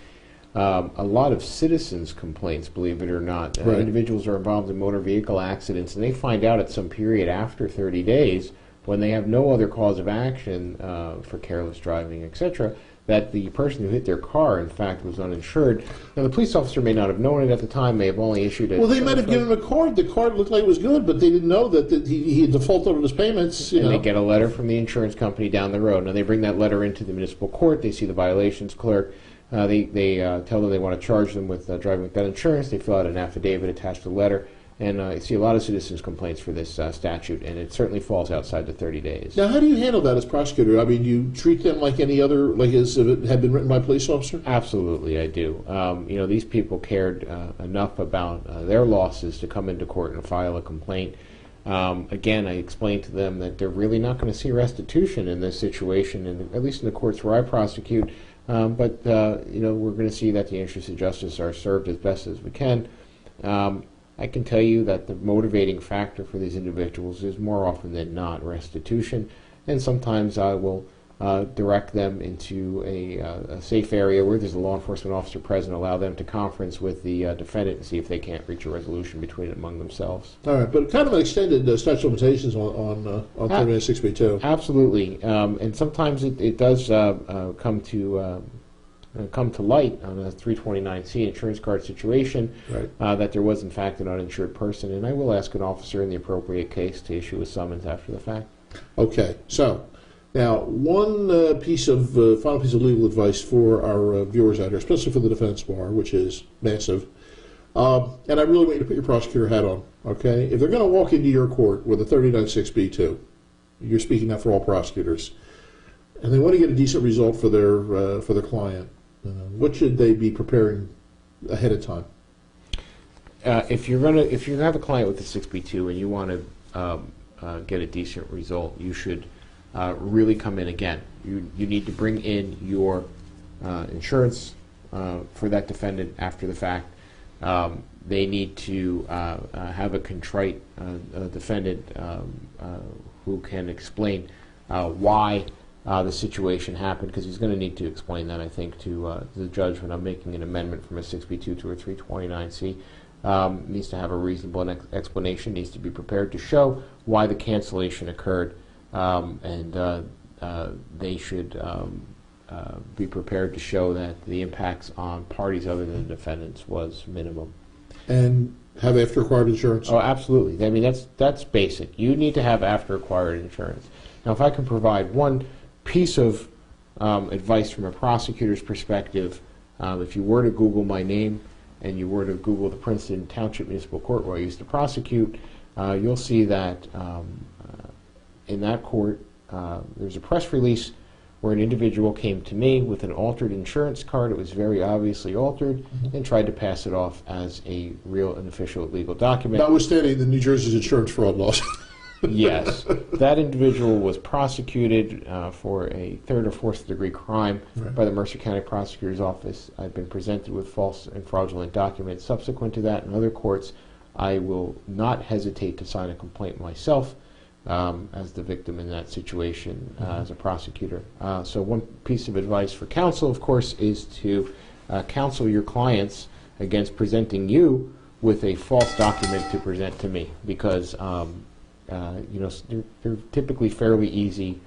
a lot of citizens' complaints, believe it or not. Right. Individuals are involved in motor vehicle accidents, and they find out at some period after 30 days, when they have no other cause of action for careless driving, etc., that the person who hit their car, in fact, was uninsured. Now, the police officer may not have known it at the time, may have only issued it. Well, they might have given him a card. The card looked like it was good, but they didn't know that he had defaulted on his payments. They get a letter from the insurance company down the road. Now, they bring that letter into the municipal court. They see the violations clerk. They tell them they want to charge them with driving without insurance. They fill out an affidavit attached to the letter. And I see a lot of citizens' complaints for this statute, and it certainly falls outside the 30 days. Now, how do you handle that as prosecutor? I mean, you treat them like any other, like as if it had been written by a police officer? Absolutely, I do. These people cared enough about their losses to come into court and file a complaint. Again, I explained to them that they're really not going to see restitution in this situation, and at least in the courts where I prosecute. But we're going to see that the interests of justice are served as best as we can. I can tell you that the motivating factor for these individuals is more often than not restitution, and sometimes I will direct them into a safe area where there's a law enforcement officer present, allow them to conference with the defendant and see if they can't reach a resolution between it among themselves. All right, but kind of an extended statute of limitations on 39.6b2. Absolutely, and sometimes it does come to light on a 329C insurance card situation, right. That there was in fact an uninsured person, and I will ask an officer in the appropriate case to issue a summons after the fact. Okay, so now one final piece of legal advice for our viewers out here, especially for the defense bar, which is massive, and I really want you to put your prosecutor hat on. Okay, if they're going to walk into your court with a 39.6b2, you're speaking now for all prosecutors, and they want to get a decent result for their client. What should they be preparing ahead of time? If you're going to have a client with a 6B2 and you want to get a decent result, you should really come in again. You need to bring in your insurance for that defendant after the fact. They need to have a contrite defendant who can explain why the situation happened, because he's going to need to explain that, I think, to the judge when I'm making an amendment from a 6B2 to a 329C. Needs to have a reasonable explanation, needs to be prepared to show why the cancellation occurred, and they should be prepared to show that the impacts on parties other than the defendants was minimum. And have after-acquired insurance? Oh, absolutely. I mean, that's basic. You need to have after-acquired insurance. Now, if I can provide one piece of advice from a prosecutor's perspective, if you were to Google my name and you were to Google the Princeton Township Municipal Court where I used to prosecute, you'll see that in that court there's a press release where an individual came to me with an altered insurance card. It was very obviously altered, and tried to pass it off as a real and official legal document. Notwithstanding the New Jersey's insurance fraud laws. Yes. That individual was prosecuted for a third or fourth degree crime by the Mercer County Prosecutor's Office. I've been presented with false and fraudulent documents. Subsequent to that, in other courts, I will not hesitate to sign a complaint myself as the victim in that situation as a prosecutor. So one piece of advice for counsel, of course, is to counsel your clients against presenting you with a false document to present to me, because they're typically fairly easy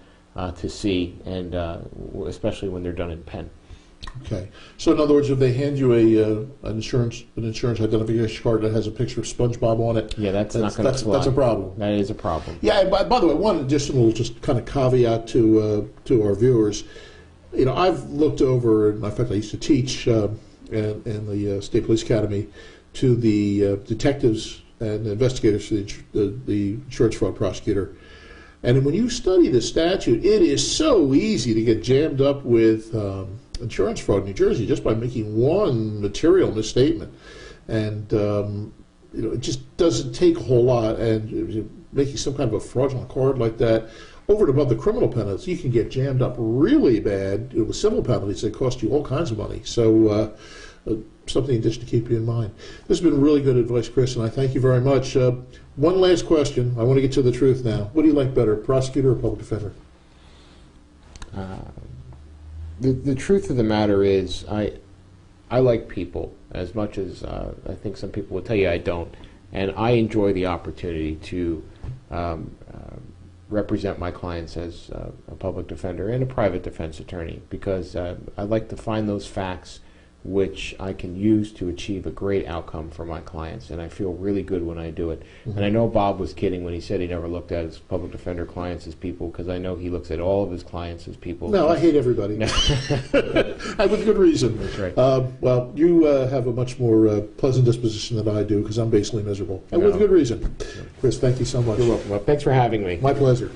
to see, and especially when they're done in pen. Okay. So in other words, if they hand you an insurance identification card that has a picture of SpongeBob on it, yeah, that's not going to fly. That's a problem. That is a problem. Yeah. And by the way, one additional just kind of caveat to our viewers. I've looked over, and in fact, I used to teach in the State Police Academy to the detectives and investigators for the insurance fraud prosecutor. And when you study the statute, it is so easy to get jammed up with insurance fraud in New Jersey just by making one material misstatement. And, it just doesn't take a whole lot. And making some kind of a fraudulent card like that, over and above the criminal penalties, you can get jammed up really bad with civil penalties that cost you all kinds of money. So something just to keep you in mind. This has been really good advice, Chris, and I thank you very much. One last question. I want to get to the truth now. What do you like better, prosecutor or public defender? The truth of the matter is, I like people as much as I think some people will tell you I don't, and I enjoy the opportunity to represent my clients as a public defender and a private defense attorney, because I like to find those facts which I can use to achieve a great outcome for my clients, and I feel really good when I do it. Mm-hmm. And I know Bob was kidding when he said he never looked at his public defender clients as people, because I know he looks at all of his clients as people. No, I hate everybody. And with good reason. That's right. Well, you have a much more pleasant disposition than I do, because I'm basically miserable. And with good reason. Chris, thank you so much. You're welcome. Well, thanks for having me. My pleasure.